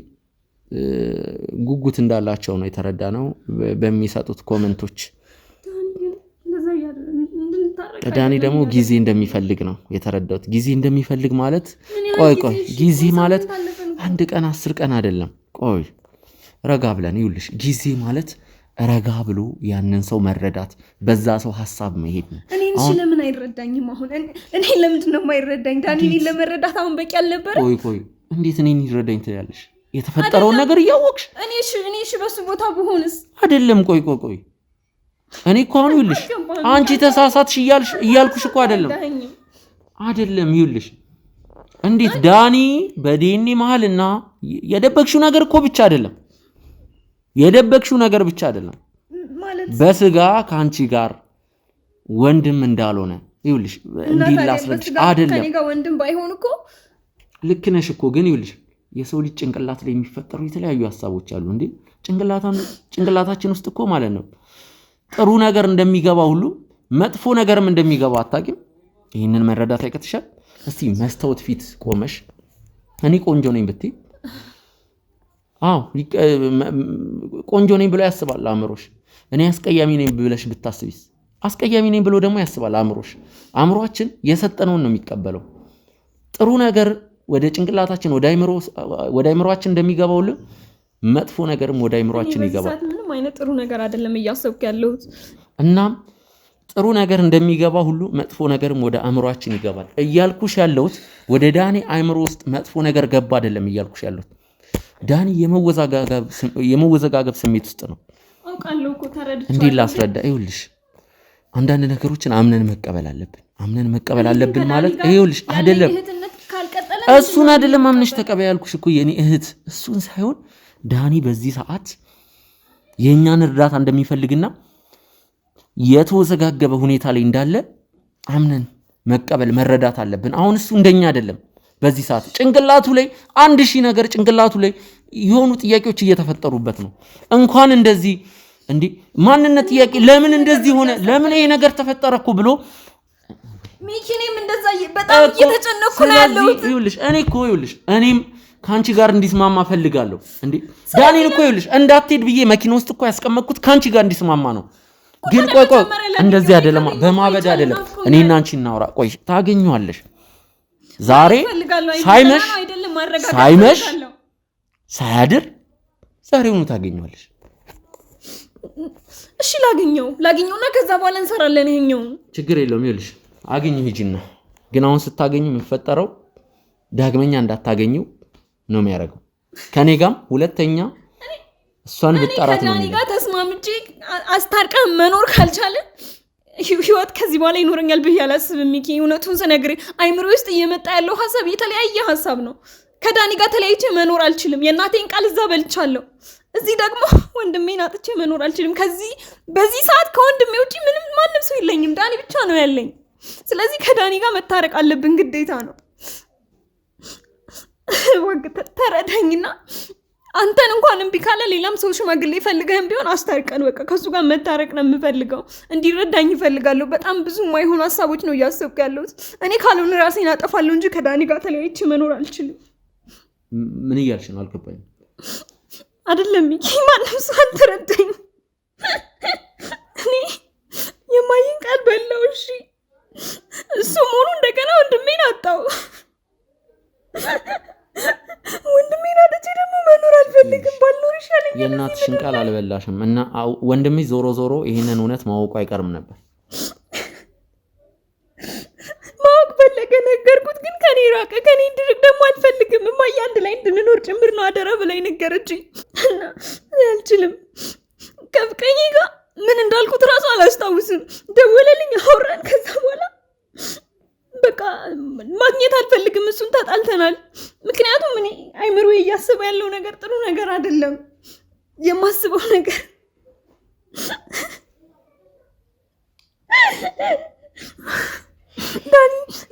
ጉጉት እንዳላቸው ነው የተረዳነው በሚሰጡት ኮሜንቶች። ዳኒ ደግሞ ጊዜ እንደሚፈልግ ነው የተረዳሁት። ጊዜ እንደሚፈልግ ማለት ቆይ ጊዜ ማለት አንድ ቀን 10 ቀን አይደለም። ቆይ ረጋ ብለን ይኸውልሽ ጊዜ ማለት ረጋ ብሎ ያንን ሰው መረዳት፣ በዛ ሰው ሐሳብ መሄድ ነው።
እኔን ለምን አይረዳኝም? አሁን እኔ ለምንድን ነው የማይረዳኝ? ዳኒ እኔን ለመረዳት አሁን በቂ አልነበረ?
ቆይ እንዴት እኔን ይረዳኝ ትያለሽ? የተፈጠረውን ነገር እያወቅሽ
እኔ በሱ ቦታ ብሆንስ?
አይደለም ቆይ እኔ እኮ አሁን ይኸውልሽ አንቺ ተሳሳትሽ እያልኩሽ እኮ አይደለም። ይኸውልሽ እንዴት ዳኒ በዲኤንኤ መሀልና የደበቅሽው ነገር እኮ ብቻ አይደለም በስጋ ከአንቺ ጋር ወንድም እንዳልሆነ ይኸውልሽ እንዲህ ላስረዳሽ አይደለም።
ከኔ ጋር ወንድም ባይሆን እኮ
ልክ ነሽ እኮ ግን ይኸውልሽ የሰው ልጅ ጭንቅላት ላይ የሚፈጠሩ የተለያዩ ሐሳቦች አሉ እንዴ ጭንቅላታችን ውስጥ እኮ ማለት ነው ጥሩ ነገር እንደሚገባ ሁሉ መጥፎ ነገርም እንደሚገባ አታውቂም? ይህንን መረዳት አይቀትሻል? እስቲ መስታወት ፊት ቆመሽ እኔ ቆንጆ ነኝ ብትይ፣ አዎ ቆንጆ ነኝ ብሎ ያስባል አእምሮሽ። እኔ አስቀያሚ ነኝ ብለሽ ብታስቢስ? አስቀያሚ ነኝ ብሎ ደግሞ ያስባል አእምሮሽ። አእምሮአችን የሰጠነውን ነው የሚቀበለው። ጥሩ ነገር ወደ ጭንቅላታችን ወደ አእምሮአችን እንደሚገባ ሁሉ መጥፎ ነገርም ወደ አይምሮአችን ይገባል።
ምንም አይነት ጥሩ ነገር አይደለም እያሰብኩ ያለሁት።
እናም ጥሩ ነገር እንደሚገባ ሁሉ መጥፎ ነገርም ወደ አእምሮአችን ይገባል እያልኩሽ ያለሁት ወደ ዳኒ አይምሮ ውስጥ መጥፎ ነገር ገባ አይደለም እያልኩሽ ያለሁት። ዳኒ የመወዘጋገብ ስሜት ውስጥ ነው።
አውቃለሁ እኮ ተረድቻለሁ።
እንዴ ላስረዳ። ይኸውልሽ አንዳንድ ነገሮችን አምነን መቀበል አለብን ማለት ይኸውልሽ አይደለም እሱን አይደለም አምነሽ ተቀበይ ያልኩሽ እኮ የኔ እህት፣ እሱን ሳይሆን ዳኒ በዚህ ሰዓት የኛን እርዳታ እንደሚፈልግና የተወዘጋገበ ሁኔታ ላይ እንዳለ አምነን መቀበል መረዳት አለብን። አሁን እሱ እንደኛ አይደለም። በዚህ ሰዓት ጭንቅላቱ ላይ 1000 ነገር ጭንቅላቱ ላይ የሆኑ ጥያቄዎች እየተፈጠሩበት ነው። እንኳን እንደዚህ እንዴ ማንነት ጥያቄ ለምን እንደዚህ ሆነ፣ ለምን ይሄ ነገር ተፈጠረኩ ብሎ
ሚኪኔም እንደዛ በጣም እየተጨነኩ ነው ያለሁት።
ይኸውልሽ እኔም ካንቺ ጋር እንዲስማማ ፈልጋለሁ። እንዴ ዳኒን እኮ ይኸውልሽ እንዳትሄድ ብዬ መኪና ውስጥ እኮ ያስቀመጥኩት ካንቺ ጋር እንዲስማማ ነው። ግን ቆይ እንደዚህ አይደለም፣ በማበድ አይደለም። እኔና አንቺ እናውራ። ቆይ ታገኘዋለሽ ዛሬ ሳይመሽ ሳያድር ዛሬውኑ ታገኘዋለሽ።
እሺ ላገኘውና ከዛ በኋላ እንሰራለን። ይሄኛው
ችግር የለውም። ይኸውልሽ አገኘው ሂጂና፣ ግን አሁን ስታገኙ የሚፈጠረው ዳግመኛ እንዳታገኙ ነው የሚያደርገው። ከኔ ጋርም ሁለተኛ እሷን ብጣራት ነው።
ከዳኒ ጋር ተስማምቼ አስታርቀን መኖር ካልቻለ ህይወት ከዚህ በኋላ ይኖረኛል ብዬ አላስብም። ሚኪ እውነቱን ስነግርህ አይምሮ ውስጥ እየመጣ ያለው ሐሳብ የተለያየ ሐሳብ ነው። ከዳኒ ጋር ተለያይቼ መኖር አልችልም። የእናቴን ቃል እዛ በልቻለሁ። እዚህ ደግሞ ወንድሜን አጥቼ መኖር አልችልም። በዚህ ሰዓት ከወንድሜ ውጪ ማንም ሰው የለኝም። ዳኒ ብቻ ነው ያለኝ። ስለዚህ ከዳኒ ጋር መታረቅ አለብን፣ ግዴታ ነው። ተረዳኝና አንተን እንኳን እምቢ ካለ ሌላም ሰው ሽማግሌ ፈልገህም ቢሆን አስታርቀን፣ በቃ ከሱ ጋር መታረቅ ነው የምፈልገው። እንዲረዳኝ እፈልጋለሁ። በጣም ብዙ የማይሆኑ ሀሳቦች ነው እያሰብኩ ያለሁት። እኔ ካልሆነ ራሴን አጠፋለሁ እንጂ ከዳኒ ጋር ተለያይቼ መኖር አልችልም።
ምን እያልሽ ነው? አልገባኝም።
አይደለም ሚኪ፣ ማንም ሰው አልተረዳኝ። እኔ የማይን ቃል በላው። እሺ እሱ ሙሉ እንደገና ወንድሜን አጣው። ወንድሜን አጥቼ ደግሞ መኖር አልፈልግም። ባልኖር ይሻለኛል።
የእናትሽን ቃል አልበላሽም እና ወንድምሽ ዞሮ ይሄንን እውነት ማወቁ አይቀርም ነበር።
ማወቅ ፈለገ፣ ነገርኩት፣ ግን ከኔ ራቀ። ከኔ እንድርቅ ደግሞ አልፈልግም። እማዬ አንድ ላይ እንድንኖር ጭምር ነው አደራ ብላኝ ነገረችኝ እና አልችልም። ከፍቅረኛ ጋር ምን እንዳልኩት እራሱ አላስታውስም። ደወለልኝ፣ አወራን። ከዛ በኋላ በቃ ማግኘት አልፈልግም። እሱን ተጣልተናል። ምክንያቱም እኔ አይምሮ እያስበ ያለው ነገር ጥሩ ነገር አይደለም። የማስበው ነገር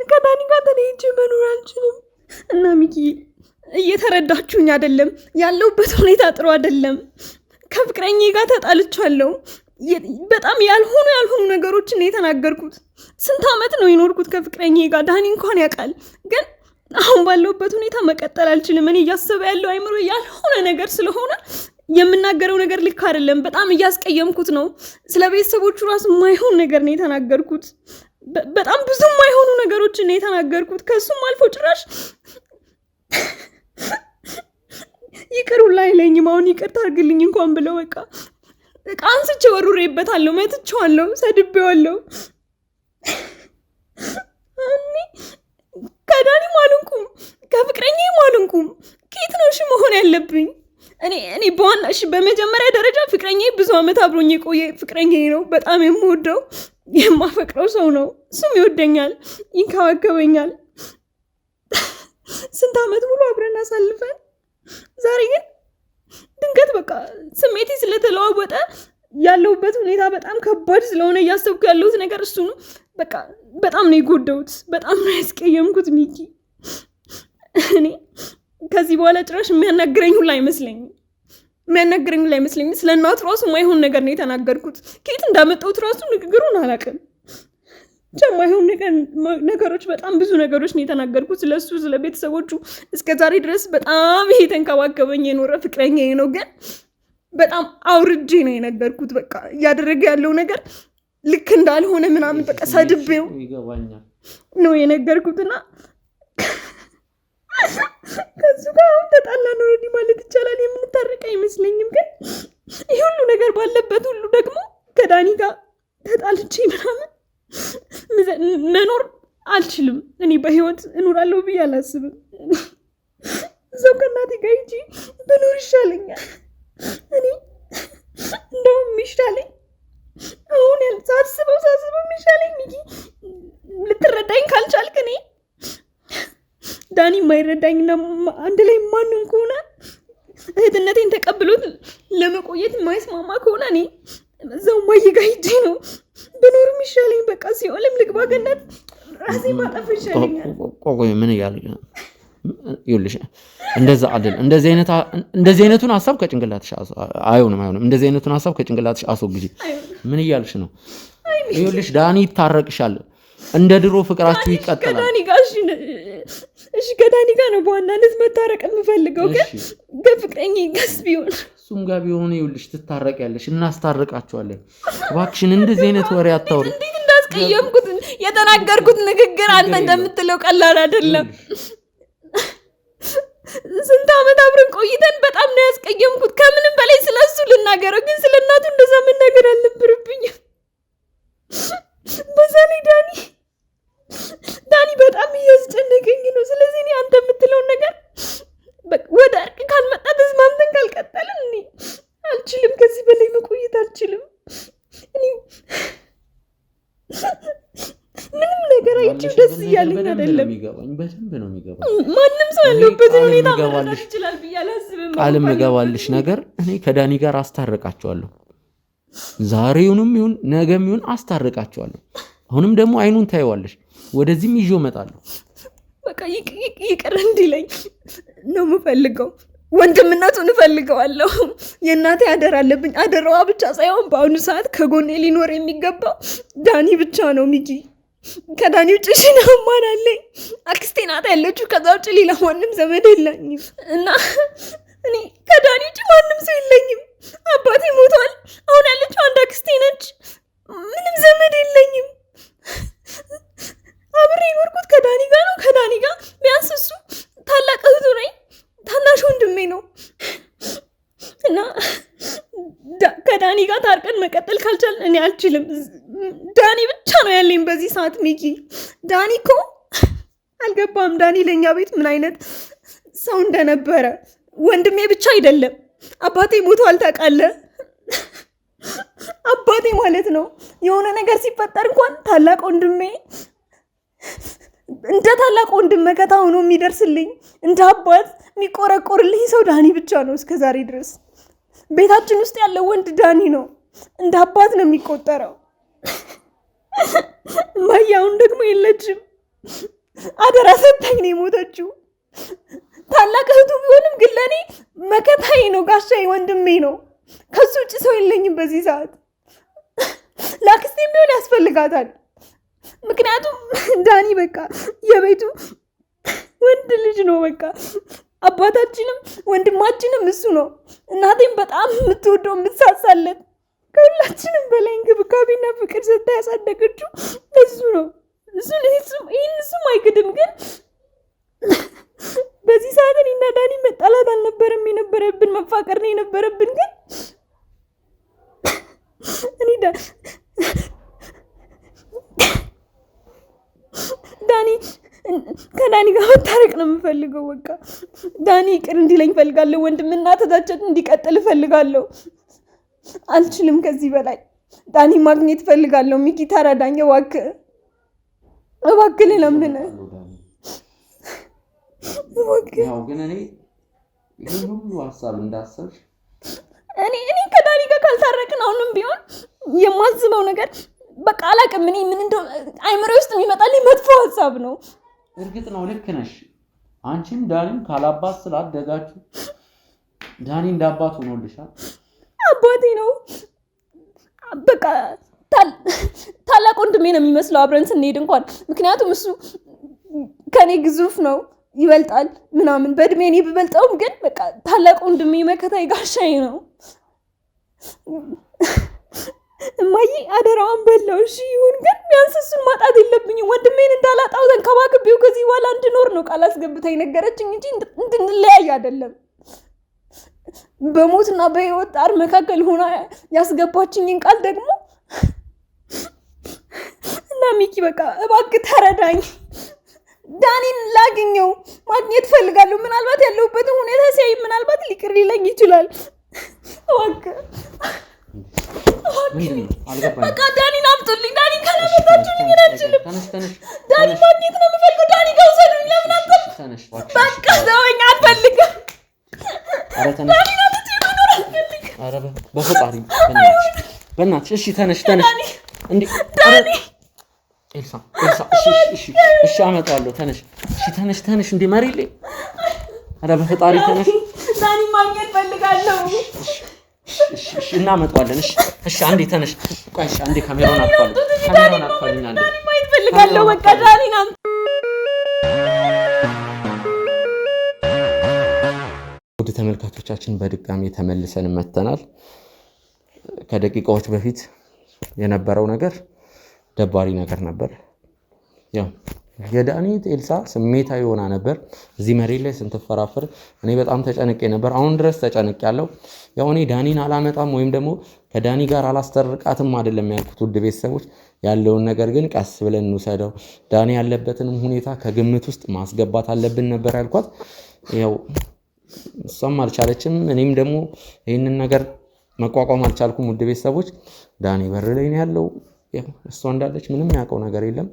ከዳኒ ጋር ተለይቼ መኖር አልችልም። እና ሚኪ እየተረዳችሁኝ አይደለም። ያለሁበት ሁኔታ ጥሩ አይደለም። ከፍቅረኛ ጋር ተጣልቻለሁ። በጣም ያልሆኑ ነገሮችን ነው የተናገርኩት። ስንት ዓመት ነው የኖርኩት ከፍቅረኛ ጋር፣ ዳኒ እንኳን ያውቃል። ግን አሁን ባለሁበት ሁኔታ መቀጠል አልችልም። እኔ እያሰበ ያለው አይምሮ ያልሆነ ነገር ስለሆነ የምናገረው ነገር ልክ አይደለም። በጣም እያስቀየምኩት ነው። ስለ ቤተሰቦቹ ራሱ የማይሆን ነገር ነው የተናገርኩት። በጣም ብዙ የማይሆኑ ነገሮችን ነው የተናገርኩት። ከሱም አልፎ ጭራሽ ይቅር ሁላ አይለኝም። አሁን ይቅርታ አድርግልኝ እንኳን ብለው በቃ አንስቼ ወሩሬበታለሁ፣ መትቼዋለሁ፣ ሰድቤዋለሁ። እኔ ከዳኒም አልንኩም፣ ከፍቅረኛዬም አልንኩም። ከየት ነው እሺ መሆን ያለብኝ? እኔ በዋና እሺ፣ በመጀመሪያ ደረጃ ፍቅረኛዬ ብዙ ዓመት አብሮኝ የቆየ ፍቅረኛዬ ነው። በጣም የምወደው የማፈቅረው ሰው ነው። እሱም ይወደኛል፣ ይንከባከበኛል። ስንት ዓመት ሙሉ አብረን አሳልፈን ዛሬ ግን ድንገት በቃ ስሜቴ ስለተለዋወጠ ያለሁበት ሁኔታ በጣም ከባድ ስለሆነ እያሰብኩ ያለሁት ነገር እሱ ነው። በቃ በጣም ነው የጎዳሁት፣ በጣም ነው ያስቀየምኩት ሚኪ። እኔ ከዚህ በኋላ ጭራሽ የሚያናግረኝ ሁላ አይመስለኝም። ስለ እናቱ ራሱ የማይሆን ነገር ነው የተናገርኩት። ከየት እንዳመጣሁት ራሱ ንግግሩን አላውቅም። ብቻ የማይሆን ነገሮች፣ በጣም ብዙ ነገሮች ነው የተናገርኩት ስለሱ፣ ስለ ቤተሰቦቹ። እስከ ዛሬ ድረስ በጣም ይሄ ተንከባከበኝ የኖረ ፍቅረኛዬ ነው። ግን በጣም አውርጄ ነው የነገርኩት። በቃ እያደረገ ያለው ነገር ልክ እንዳልሆነ ምናምን በቃ ሰድቤው ነው የነገርኩትና ከሱ ጋር አሁን ተጣላን ኦልሬዲ ማለት ይቻላል። የምንታረቅ አይመስለኝም። ግን ይህ ሁሉ ነገር ባለበት ሁሉ ደግሞ ከዳኒ ጋር ተጣልቼ ምናምን መኖር አልችልም። እኔ በህይወት እኖራለሁ ብዬ አላስብም። እዛው ከእናቴ ጋር ሂጂ ብኖር ይሻለኛል። እኔ እንደውም የሚሻለኝ አሁን ሳስበው የሚሻለኝ ሚኪ ልትረዳኝ ካልቻልክ እኔ ዳኒ የማይረዳኝና አንድ ላይ ማንም ከሆነ እህትነቴን ተቀብሎት ለመቆየት የማይስማማ ከሆነ እኔ እዛው ማየ ጋር ሂጂ ነው ብኖር የሚሻለኝ። በቃ ሲኦልም ልግባ ገነት ራሴ ማጠፍ ይሻለኛል።
ቆይ ምን እያልሽ ነው? ይኸውልሽ እንደዛ አይደል። እንደዚህ አይነቱን ሐሳብ ከጭንቅላትሽ አይሆንም። እንደዚህ አይነቱን ሐሳብ ከጭንቅላትሽ አስወግጂ። ምን እያልሽ ነው? ይኸውልሽ ዳኒ ይታረቅሻል። እንደ ድሮ ፍቅራችሁ ይቀጥላል።
እሺ ከዳኒ ጋር ነው በዋናነት መታረቅ የምፈልገው። ግን ፍቅረኛ ገስ ቢሆን
እሱም ጋር ቢሆን ይኸውልሽ ትታረቂያለሽ። እናስታርቃችኋለን። እባክሽን እንደዚህ አይነት ወሬ አታውሪ።
እንዴት እንዳስቀየምኩት የተናገርኩት ንግግር አንተ እንደምትለው ቀላል አይደለም። ስንት ዓመት አብረን ቆይተን በጣም ነው ያስቀየምኩት። ከምንም በላይ ስለሱ ልናገረው፣ ግን ስለ እናቱ እንደዛ መናገር አልነበረብኝም። በዛ ላይ ዳኒ በጣም እያስጨነቀኝ ነው። ስለዚህ እኔ አንተ የምትለውን ነገር ወደ እርቅ ካልመጣ ተስማምተን ካልቀጠልን እኔ አልችልም፣ ከዚህ በላይ መቆየት አልችልም። እኔ ምንም ነገር አይቼው ደስ እያለኝ አይደለም።
በደንብ ነው የሚገባኝ።
ማንም ሰው ያለበትን ሁኔታ መረዳት ይችላል ብዬ አላስብም።
ቃልም እገባልሽ ነገር እኔ ከዳኒ ጋር አስታርቃቸዋለሁ። ዛሬውንም ይሁን ነገም ይሁን አስታርቃቸዋለሁ። አሁንም ደግሞ አይኑን ታይዋለሽ። ወደዚህም ይዤው እመጣለሁ።
በቃ ይቅር እንዲለኝ ነው የምፈልገው። ወንድምነቱን እፈልገዋለሁ። የእናቴ አደራ አለብኝ። አደራዋ ብቻ ሳይሆን በአሁኑ ሰዓት ከጎኔ ሊኖር የሚገባው ዳኒ ብቻ ነው። ሚኪ ከዳኒ ውጭ ነው ማን አለኝ? አክስቴ ናት ያለችው። ከዛ ውጭ ሌላ ማንም ዘመድ የለኝም እና እኔ ከዳኒ ውጭ ማንም ሰው የለኝም። አባቴ ሞቷል። አሁን ያለችው አንድ አክስቴ ነች። ምንም ዘመድ የለኝም። አብሬ የኖርኩት ከዳኒ ጋር ነው። ከዳኒ ጋር ቢያንስ እሱ ታላቅ እህቱ ነኝ፣ ታናሽ ወንድሜ ነው እና ከዳኒ ጋር ታርቀን መቀጠል ካልቻልን እኔ አልችልም። ዳኒ ብቻ ነው ያለኝ በዚህ ሰዓት። ሚኪ ዳኒ እኮ አልገባም። ዳኒ ለእኛ ቤት ምን አይነት ሰው እንደነበረ ወንድሜ ብቻ አይደለም፣ አባቴ ሞቷል ታውቃለህ። አባቴ ማለት ነው የሆነ ነገር ሲፈጠር እንኳን ታላቅ ወንድሜ እንደ ታላቅ ወንድም መከታ ሆኖ የሚደርስልኝ እንደ አባት የሚቆረቆርልኝ ሰው ዳኒ ብቻ ነው እስከ ዛሬ ድረስ። ቤታችን ውስጥ ያለው ወንድ ዳኒ ነው። እንደ አባት ነው የሚቆጠረው። ማያውን ደግሞ የለችም። አደራ ሰታኝ ነው የሞተችው። ታላቅ እህቱ ቢሆንም ግን ለእኔ መከታዬ ነው፣ ጋሻዬ፣ ወንድሜ ነው። ከሱ ውጭ ሰው የለኝም በዚህ ሰዓት። ለአክስቴም ቢሆን ያስፈልጋታል። ምክንያቱም ዳኒ በቃ የቤቱ ወንድ ልጅ ነው። በቃ አባታችንም ወንድማችንም እሱ ነው። እናቴም በጣም የምትወደው የምትሳሳለት፣ ከሁላችንም በላይ እንክብካቤና ፍቅር ሰጥታ ያሳደገችው እሱ ነው። ይህን እሱም አይክድም። ግን በዚህ ሰዓት እኔና ዳኒ መጣላት አልነበረም የነበረብን፣ መፋቀር ነው የነበረብን። ግን እኔ ከዳኒ ጋር መታረቅ ነው የምፈልገው። በቃ ዳኒ ይቅር እንዲለኝ እፈልጋለሁ። ወንድምና እህታችን እንዲቀጥል እፈልጋለሁ። አልችልም ከዚህ በላይ። ዳኒ ማግኘት እፈልጋለሁ። ሚኪ ተረዳኝ እባክህ፣ እባክህ ልለምንህ።
ያው ግን እኔ ይሄን ሁሉ ሐሳብ እንዳሰብሽ
እኔ ከዳኒ ጋር ካልታረቅን አሁንም ቢሆን የማስበው ነገር በቃ አላውቅም። እኔ ምን እንደው አይምሮ ውስጥ የሚመጣልኝ መጥፎ ሐሳብ ነው።
እርግጥ ነው ልክ ነሽ። አንቺም ዳኒም ካላባት ስላደጋችሁ ዳኒ እንዳባት ሆኖልሻል። አባቴ
ነው በቃ ታላቅ ወንድሜ ነው የሚመስለው አብረን ስንሄድ እንኳን። ምክንያቱም እሱ ከኔ ግዙፍ ነው፣ ይበልጣል ምናምን። በእድሜ እኔ ብበልጠውም ግን በቃ ታላቅ ወንድሜ መከታዬ ጋሻዬ ነው። እማዬ አደራዋን በላው። እሺ ይሁን፣ ግን ቢያንስ እሱን ማጣት የለብኝም። ወንድሜን እንዳላጣው ተንከባክቤው ከዚህ በኋላ እንድኖር ነው ቃል አስገብታ የነገረችኝ እንጂ እንድንለያይ አይደለም። በሞትና በህይወት ጣር መካከል ሆና ያስገባችኝን ቃል ደግሞ እና ሚኪ በቃ እባክህ ተረዳኝ። ዳኒን ላግኘው ማግኘት ፈልጋለሁ። ምናልባት ያለሁበትን ሁኔታ ሲያይ ምናልባት ሊቅር ሊለኝ ይችላል። እባክህ በቃ ዳኒን አምጡልኝ። ዳኒ ካላመጣችሁ ምን አልችልም። ዳኒ ማግኘት ነው የምፈልገው። ዳኒ ጋር ውሰዱኝ። ለምን አትፈልግም? በቃ ተወኝ፣ አልፈልግም። ዳኒ ናት መኖር አልፈልግም።
ኧረ በፈጣሪ በእናትሽ እሺ፣ ተነሽ እንዴ
ዳኒ
ኤልሳ እሺ አመጣለሁ። ተነሽ እንዴ መሬት ላይ። ኧረ በፈጣሪ ተነሽ።
ዳኒ ማግኘት ፈልጋለሁ።
እሺ እናመጣዋለን። እሺ አንዴ ተነሽ። ቆይ እሺ አንዴ ካሜራውን አጥፋልኝ። አንዴ
ማየት ፈልጋለሁ። በቃ ዳኒ ናም
ወደ ተመልካቾቻችን በድጋሚ ተመልሰን መተናል። ከደቂቃዎች በፊት የነበረው ነገር ደባሪ ነገር ነበር። ያው የዳኒ ኤልሳ ስሜታዊ ሆና ነበር እዚህ መሬት ላይ ስንትፈራፈር። እኔ በጣም ተጨንቄ ነበር። አሁን ድረስ ተጨንቄ ያለው ያው እኔ ዳኒን አላመጣም ወይም ደግሞ ከዳኒ ጋር አላስተርቃትም አይደለም ያልኩት። ውድ ቤተሰቦች ያለውን ነገር ግን ቀስ ብለን እንውሰደው፣ ዳኒ ያለበትንም ሁኔታ ከግምት ውስጥ ማስገባት አለብን ነበር ያልኳት። ያው እሷም አልቻለችም፣ እኔም ደግሞ ይህንን ነገር መቋቋም አልቻልኩም። ውድ ቤተሰቦች ዳኒ በር ላይ ነው ያለው። እሷ እንዳለች ምንም ያውቀው ነገር የለም።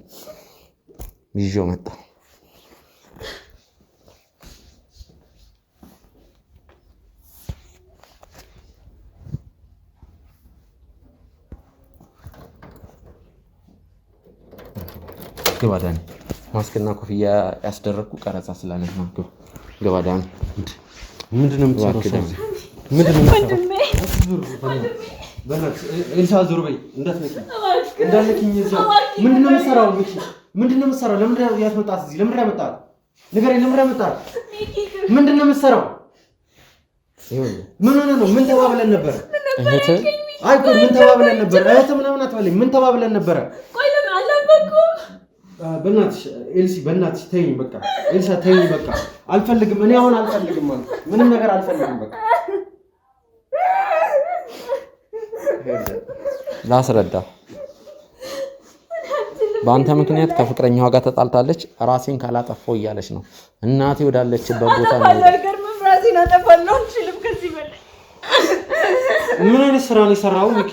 ይዤው መጣ። ግባ ዳኒ። ማስክና ኮፍያ ያስደረግኩ ቀረጻ ስላለች ነው። ግባ ዳኒ።
ምንድነው የምትሰራው? ኤልሳ ዞር በይ፣ እንዳትነኪኝ። ምንድነው የምትሰራው? ምንድነው የምትሰራው? ለምንድን ነው ያስመጣት እዚህ? ለምንድን ነው ያመጣት? ንገረኝ፣ ለምንድን ነው ያመጣት? ምንድን ነው የምትሰራው? ምን ሆነህ ነው? ምን ተባብለን ነበር? አይ ቆይ ምን ተባብለን ነበር? እህት ምናምን አትበለኝ። ምን ተባብለን ነበረ?
ቆይ ለምን አላበኩም?
በእናትሽ ኤልሲ፣ በእናትሽ ተይኝ በቃ። ኤልሳ ተይኝ በቃ። አልፈልግም፣ እኔ አሁን አልፈልግም ማለት ምንም ነገር አልፈልግም በቃ።
ላስረዳ። በአንተ ምክንያት ከፍቅረኛዋ ጋር ተጣልታለች። ራሴን ካላጠፋው እያለች ነው። እናቴ ወዳለችበት ቦታ ነው።
ራሴን አጠፋለሁ አልችልም ከዚህ በላይ።
ምን አይነት ስራ ነው የሰራው ሚኪ?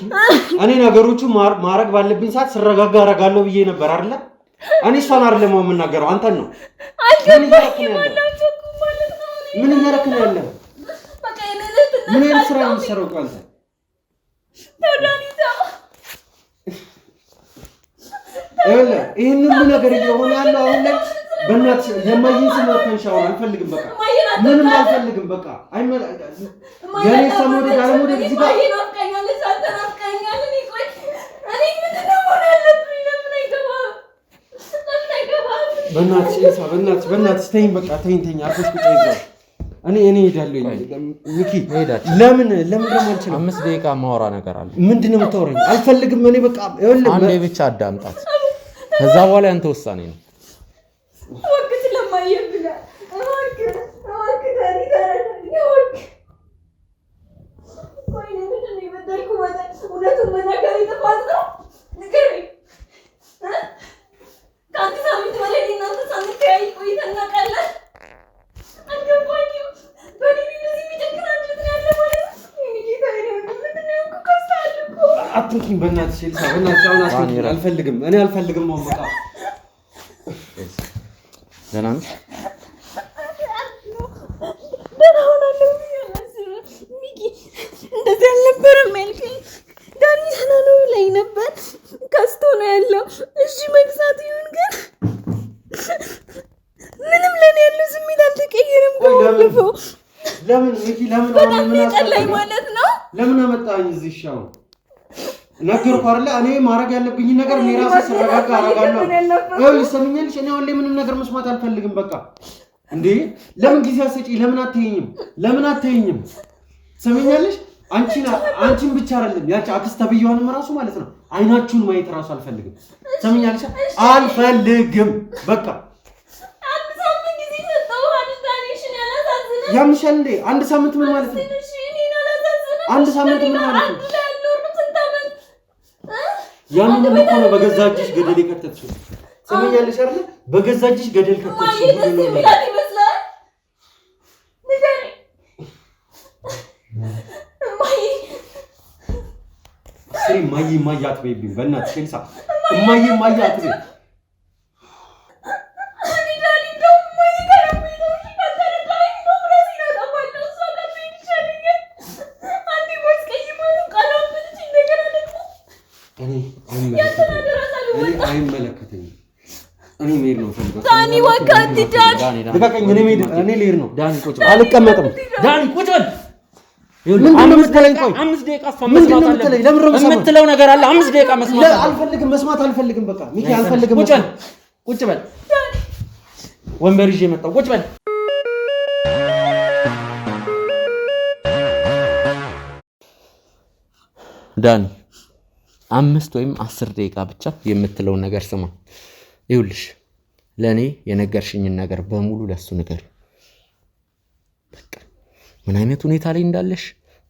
እኔ ነገሮቹ ማረግ ባለብኝ ሰዓት ስረጋጋ አረጋለሁ ብዬ ነበር አይደለ? እኔ እሷን አይደለም የምናገረው አንተን ነው። ምን እያደረክ ነው ያለው? ምን አይነት ስራ ነው የምትሰራው? አንተ ይሄን ሁሉ ነገር እየሆነ ያለው አሁን ላይ በእናትሽ የማይን ስም አትንሻው። አልፈልግም በቃ ምንም አልፈልግም በቃ። የኔ ሰሞን ዳለሞደ እዚህ ጋር በእናትሽ ተይኝ በቃ ተይኝ። አርፈሽ ቁጭ ይዘው እኔ ሄዳለሁ። ሚኪ ለምን ደግሞ አልችልም?
5 ደቂቃ ማውራ ነገር አለ።
ምንድነው የምታወራኝ? አልፈልግም እኔ በቃ
አንዴ ብቻ አዳምጣት። ከዛ በኋላ ያንተ ውሳኔ ነው።
ወግት ለማየብላ ወግ ዳኒ ታረኝ ወግ ቆይ ምንድነው የበደልኩ? እውነቱን መናገር የተፋጠው ንገረኝ። ከአንድ ሳምንት በላይ እናንተ ሳንተያይ ቆይተን እናውቃለን። አልገባኝም። በሌሊ እንደዚህ የሚጨክናችሁ ያለ ማለት ነው። ጌታ ምንድነው ከስታልኩ
አትንኪኝ በእናትሽ ኤልሳ፣ በእናትሽ አሁን አትንኪኝ። አልፈልግም እኔ አልፈልግም። አሁን በቃ
ደህና ነሽ?
ደህና ሆናለሁ። ሚኪ እንደዚህ አልነበረም ያልከኝ። ዳኒ ደህና ነው ላይ ነበር። ከስቶ ነው ያለው። እሺ መግዛት ይሁን፣ ግን ምንም ለኔ ያለው ስሜት አልተቀየረም። ባለፈው
ለምን ሚኪ ለምን
በጣም ጠላኝ ማለት ነው።
ለምን አመጣኝ እዚህ? ሻው ነገርኩህ አይደለ? እኔ ማድረግ ያለብኝ ነገር እኔ ራሴ ሰረጋጋ አረጋለሁ። ይሰምኛልሽ። እኔ አሁን ላይ ምንም ነገር መስማት አልፈልግም በቃ። እንዴ ለምን ጊዜ አትሰጪ? ለምን አትይኝም? ሰምኛልሽ? አንቺን ብቻ አይደለም ያቺ አክስት ተብየዋንም ራሱ ማለት ነው አይናችሁን ማየት ራሱ አልፈልግም። ሰምኛለሽ? አልፈልግም በቃ
አንድ ሳምንት ጊዜ ሰጠው አንዳንዴሽን ያላዛዝነ
ያምሻል እንዴ? አንድ ሳምንት ምን ማለት ነው? አንድ ሳምንት ምን ማለት ነው? ያንን እኮ ነው በገዛ እጅሽ ገደል የከተትሽው። ሰምኛለሽ አይደል? በገዛ እጅሽ ገደል ከተትሽው። ማይ አትበይብኝ በእናትሽ ኤልሳ። ማይ አትበይ። አይመለከተኝም። እኔ መሄድ ነው ፈልገው።
ዳኒ ወካት ዳኒ
ልቀቀኝ። እኔ ልሄድ ነው።
ዳኒ ቁጭ በል።
አልቀመጥም።
ዳኒ ቁጭ በል።
አምስት ደቂቃ
የምትለው ነገር አለ። 5 ደቂቃ መስማት
አልፈልግም። መስማት አልፈልግም። በቃ ሚኪ አልፈልግም።
ቁጭ በል። ወንበር ይዤ መጣሁ። ቁጭ በል። ዳኒ 5 ወይም 10 ደቂቃ ብቻ የምትለውን ነገር ስማ። ይኸውልሽ ለኔ የነገርሽኝን ነገር በሙሉ ለሱ ነገር በቃ ምን አይነት ሁኔታ ላይ እንዳለሽ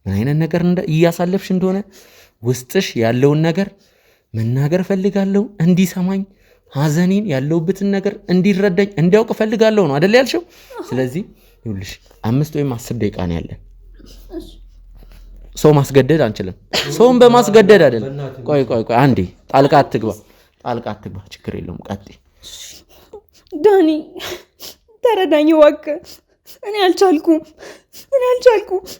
ምን አይነት ነገር እያሳለፍሽ እንደሆነ ውስጥሽ ያለውን ነገር መናገር ፈልጋለሁ። እንዲሰማኝ ሐዘኔን ያለውበትን ነገር እንዲረዳኝ እንዲያውቅ ፈልጋለሁ ነው አይደል ያልሽው? ስለዚህ ይኸውልሽ 5 ወይም 10 ደቂቃ ነው ያለን። ሰው ማስገደድ አንችልም። ሰውን በማስገደድ አይደለም። ቆይ አንዴ ጣልቃ አትግባ። ችግር የለውም። ቀጥይ
ዳኒ ተረዳኝ እባክህ። እኔ አልቻልኩም።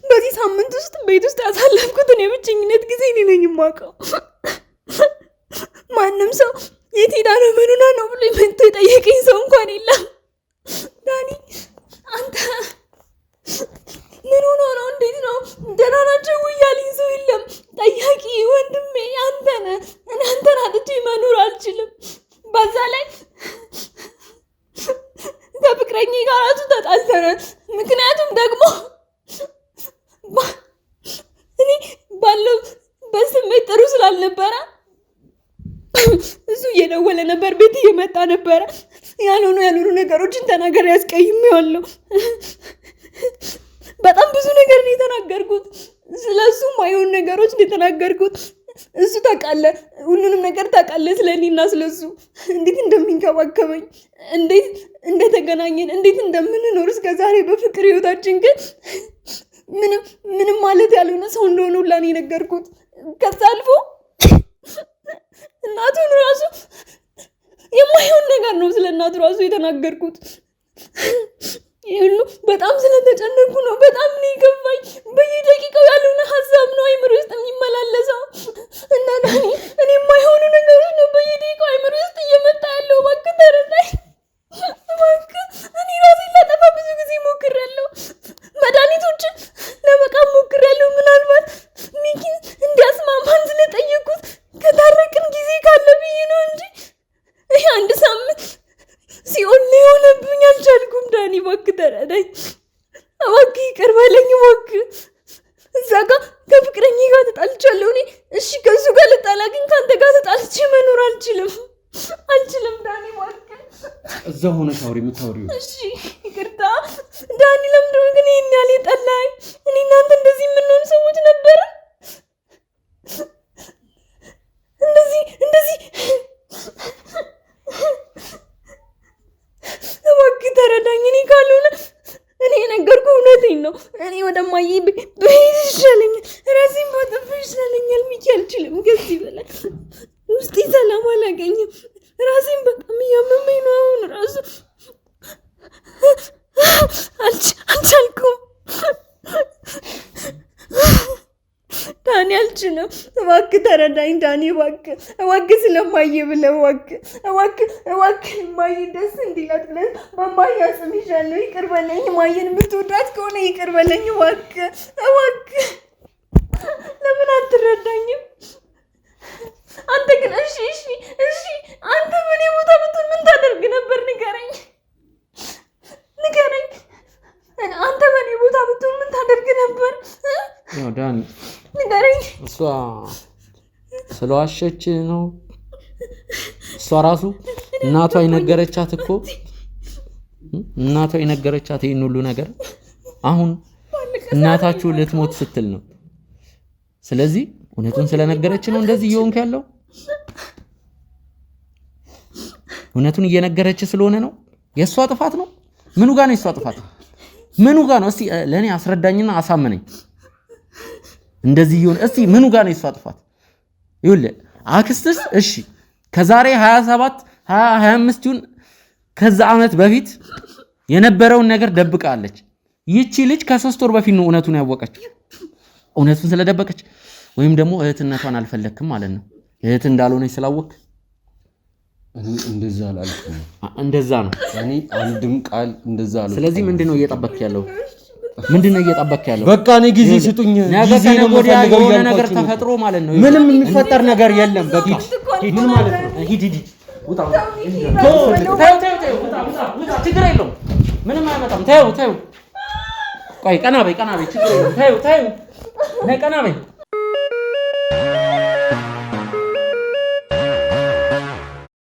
በዚህ ሳምንት ውስጥ ቤት ውስጥ ያሳለፍኩትን የብቸኝነት ጊዜ እኔ ነኝ የማውቀው። ማንም ሰው የት ሄዳ ነው ምን ሆና ነው ብሎ መጥቶ የጠየቀኝ ሰው እንኳን የለም። ዳኒ አንተ ምን ሆኖ ነው? እንዴት ነው? ደህና ናቸው እያለኝ ሰው የለም። ጠያቂ ወንድሜ አንተ ነህ። እኔ አንተን አጥቼ መኖር አልችልም። በዛ ላይ ከፍቅረኛዬ ጋር ራሱ ተጣልተናል። ምክንያቱም ደግሞ እኔ ባለው በስሜት ጥሩ ስላልነበረ እሱ እየደወለ ነበር፣ ቤት እየመጣ ነበረ። ያልሆኑ ነገሮችን ተናገር ያስቀይሜዋለሁ። በጣም ብዙ ነገር ነው የተናገርኩት። ስለሱ ማይሆን ነገሮች ነው የተናገርኩት። እሱ ታውቃለህ፣ ሁሉንም ነገር ታውቃለህ ስለኔና ስለሱ እንዴት እንደሚንከባከበኝ፣ እንዴት እንደተገናኘን፣ እንዴት እንደምንኖር እስከዛሬ በፍቅር ህይወታችን። ግን ምንም ማለት ያልሆነ ሰው እንደሆነ ሁላ ነው የነገርኩት። ከዛ አልፎ እናቱን ራሱ የማይሆን ነገር ነው ስለ እናቱ ራሱ የተናገርኩት። ይሁሉ በጣም ስለተጨነኩ ነው። በጣም ነው ይገባኝ። በየደቂቃው ያልሆነ ሀሳብ ነው አይምሮ ውስጥ የሚመላለሰው እና ዳኒ እኔ የማይሆኑ ነገሮች ነው በየደቂቃው አይምሮ ውስጥ እየመጣ ያለው። እባክህ ተረዳኝ እባክህ። እኔ ራሴን ላጠፋ ብዙ ጊዜ ሞክሬያለሁ። መድኃኒቶችን ለመቃም ሞክሬያለሁ። ምናልባት ሚኪን እንዲያስማማን ስለጠየኩት ከታረቅን ጊዜ ካለ ብዬ ነው እንጂ ይህ 1 ሳምንት ሲኦል ሊሆንብኝ አልቻልኩም። ዳኒ እባክህ ተረዳኝ እባክህ፣ ይቅር በለኝ እባክህ። እዛ ጋር ከፍቅረኛዬ ጋር ተጣልቻለሁ እኔ። እሺ ከእሱ ጋር ልጣላ፣ ግን ከአንተ ጋር ተጣልቼ መኖር አልችልም ዳኒ እባክህ።
እዛ ሆነሽ አውሪ የምታወሪው።
እሺ ይቅርታ ዳኒ። ለምንድን ነው ግን ይሄን ያህል የጠላኸኝ? እኔ እናንተ እንደዚህ የምንሆን ሰዎች ነበረ? እንደዚህ እባክህ ተረዳኝ። እኔ ካልሆነ እኔ የነገርኩህ እውነቴን ነው። እኔ ወደ እማዬ ብሄድ ይሻለኛል፣ ራሴን ባጠፋ ይሻለኛል። ሚኪ አልችልም ከዚህ በላይ። ውስጤ ሰላም አላገኝም። ራሴን በጣም እያመመኝ ነው። አሁን ራሱ አልቻልኩም ዳኒ፣ አልችልም። እባክህ ተረዳኝ ዳኒ፣ እባክህ ስለማዬ ብለህ እባክህ እማዬ ደስ እንዲላት ብለህ በማዬ ስም ይዣለሁ። ይቅር በለኝ። ማዬን የምትወዳት ከሆነ ይቅር በለኝ እባክህ። ለምን አትረዳኝም? አንተ ግን እሺ አንተ በእኔ ቦታ ብትሆን ምን ታደርግ ነበር? ንገረኝ። አንተ በእኔ ቦታ ብትሆን ምን ታደርግ ነበር?
ያው ዳኒ
ንገረኝ።
እሷ ስለዋሸች ነው። እሷ ራሱ እናቷ የነገረቻት እኮ እናቷ የነገረቻት ይሄን ሁሉ ነገር አሁን እናታችሁ ልትሞት ስትል ነው። ስለዚህ እውነቱን ስለነገረች ነው እንደዚህ እየሆንክ ያለው። እውነቱን እየነገረች ስለሆነ ነው። የእሷ ጥፋት ነው። ምኑ ጋር ነው የእሷ ጥፋት? ምኑ ጋር ነው? እስቲ ለእኔ አስረዳኝና አሳመነኝ። እንደዚህ ይሁን እስቲ ምኑ ጋር ነው የእሷ ጥፋት? ይኸውልህ አክስትስ እሺ ከዛሬ 27 25 ይሁን ከዛ ዓመት በፊት የነበረውን ነገር ደብቃለች። ይቺ ልጅ ከ3 ወር በፊት ነው እውነቱን ያወቀችው። እውነቱን ስለደበቀች ወይም ደግሞ እህትነቷን አልፈለክም ማለት ነው። እህት እንዳልሆነች ስላወቅ
እንደዛ አላልኩም።
እንደዛ ነው።
እኔ አንድም ቃል እንደዛ አላልኩም።
ስለዚህ ምንድነው እየጠበቅክ ያለው? ምንድነው እየጠበቅክ ያለው?
በቃ እኔ ጊዜ ስጡኝ። ጊዜ ነው የምፈልገው።
የሆነ ነገር ተፈጥሮ ማለት ነው።
ምንም የሚፈጠር ነገር የለም። በቃ
ምን ማለት ነው? ሂድ ውጣ። ችግር የለውም። ምንም አይመጣም። ተይው። ቆይ ቀና በይ። ችግር የለውም። ተይው። ነይ ቀና በይ።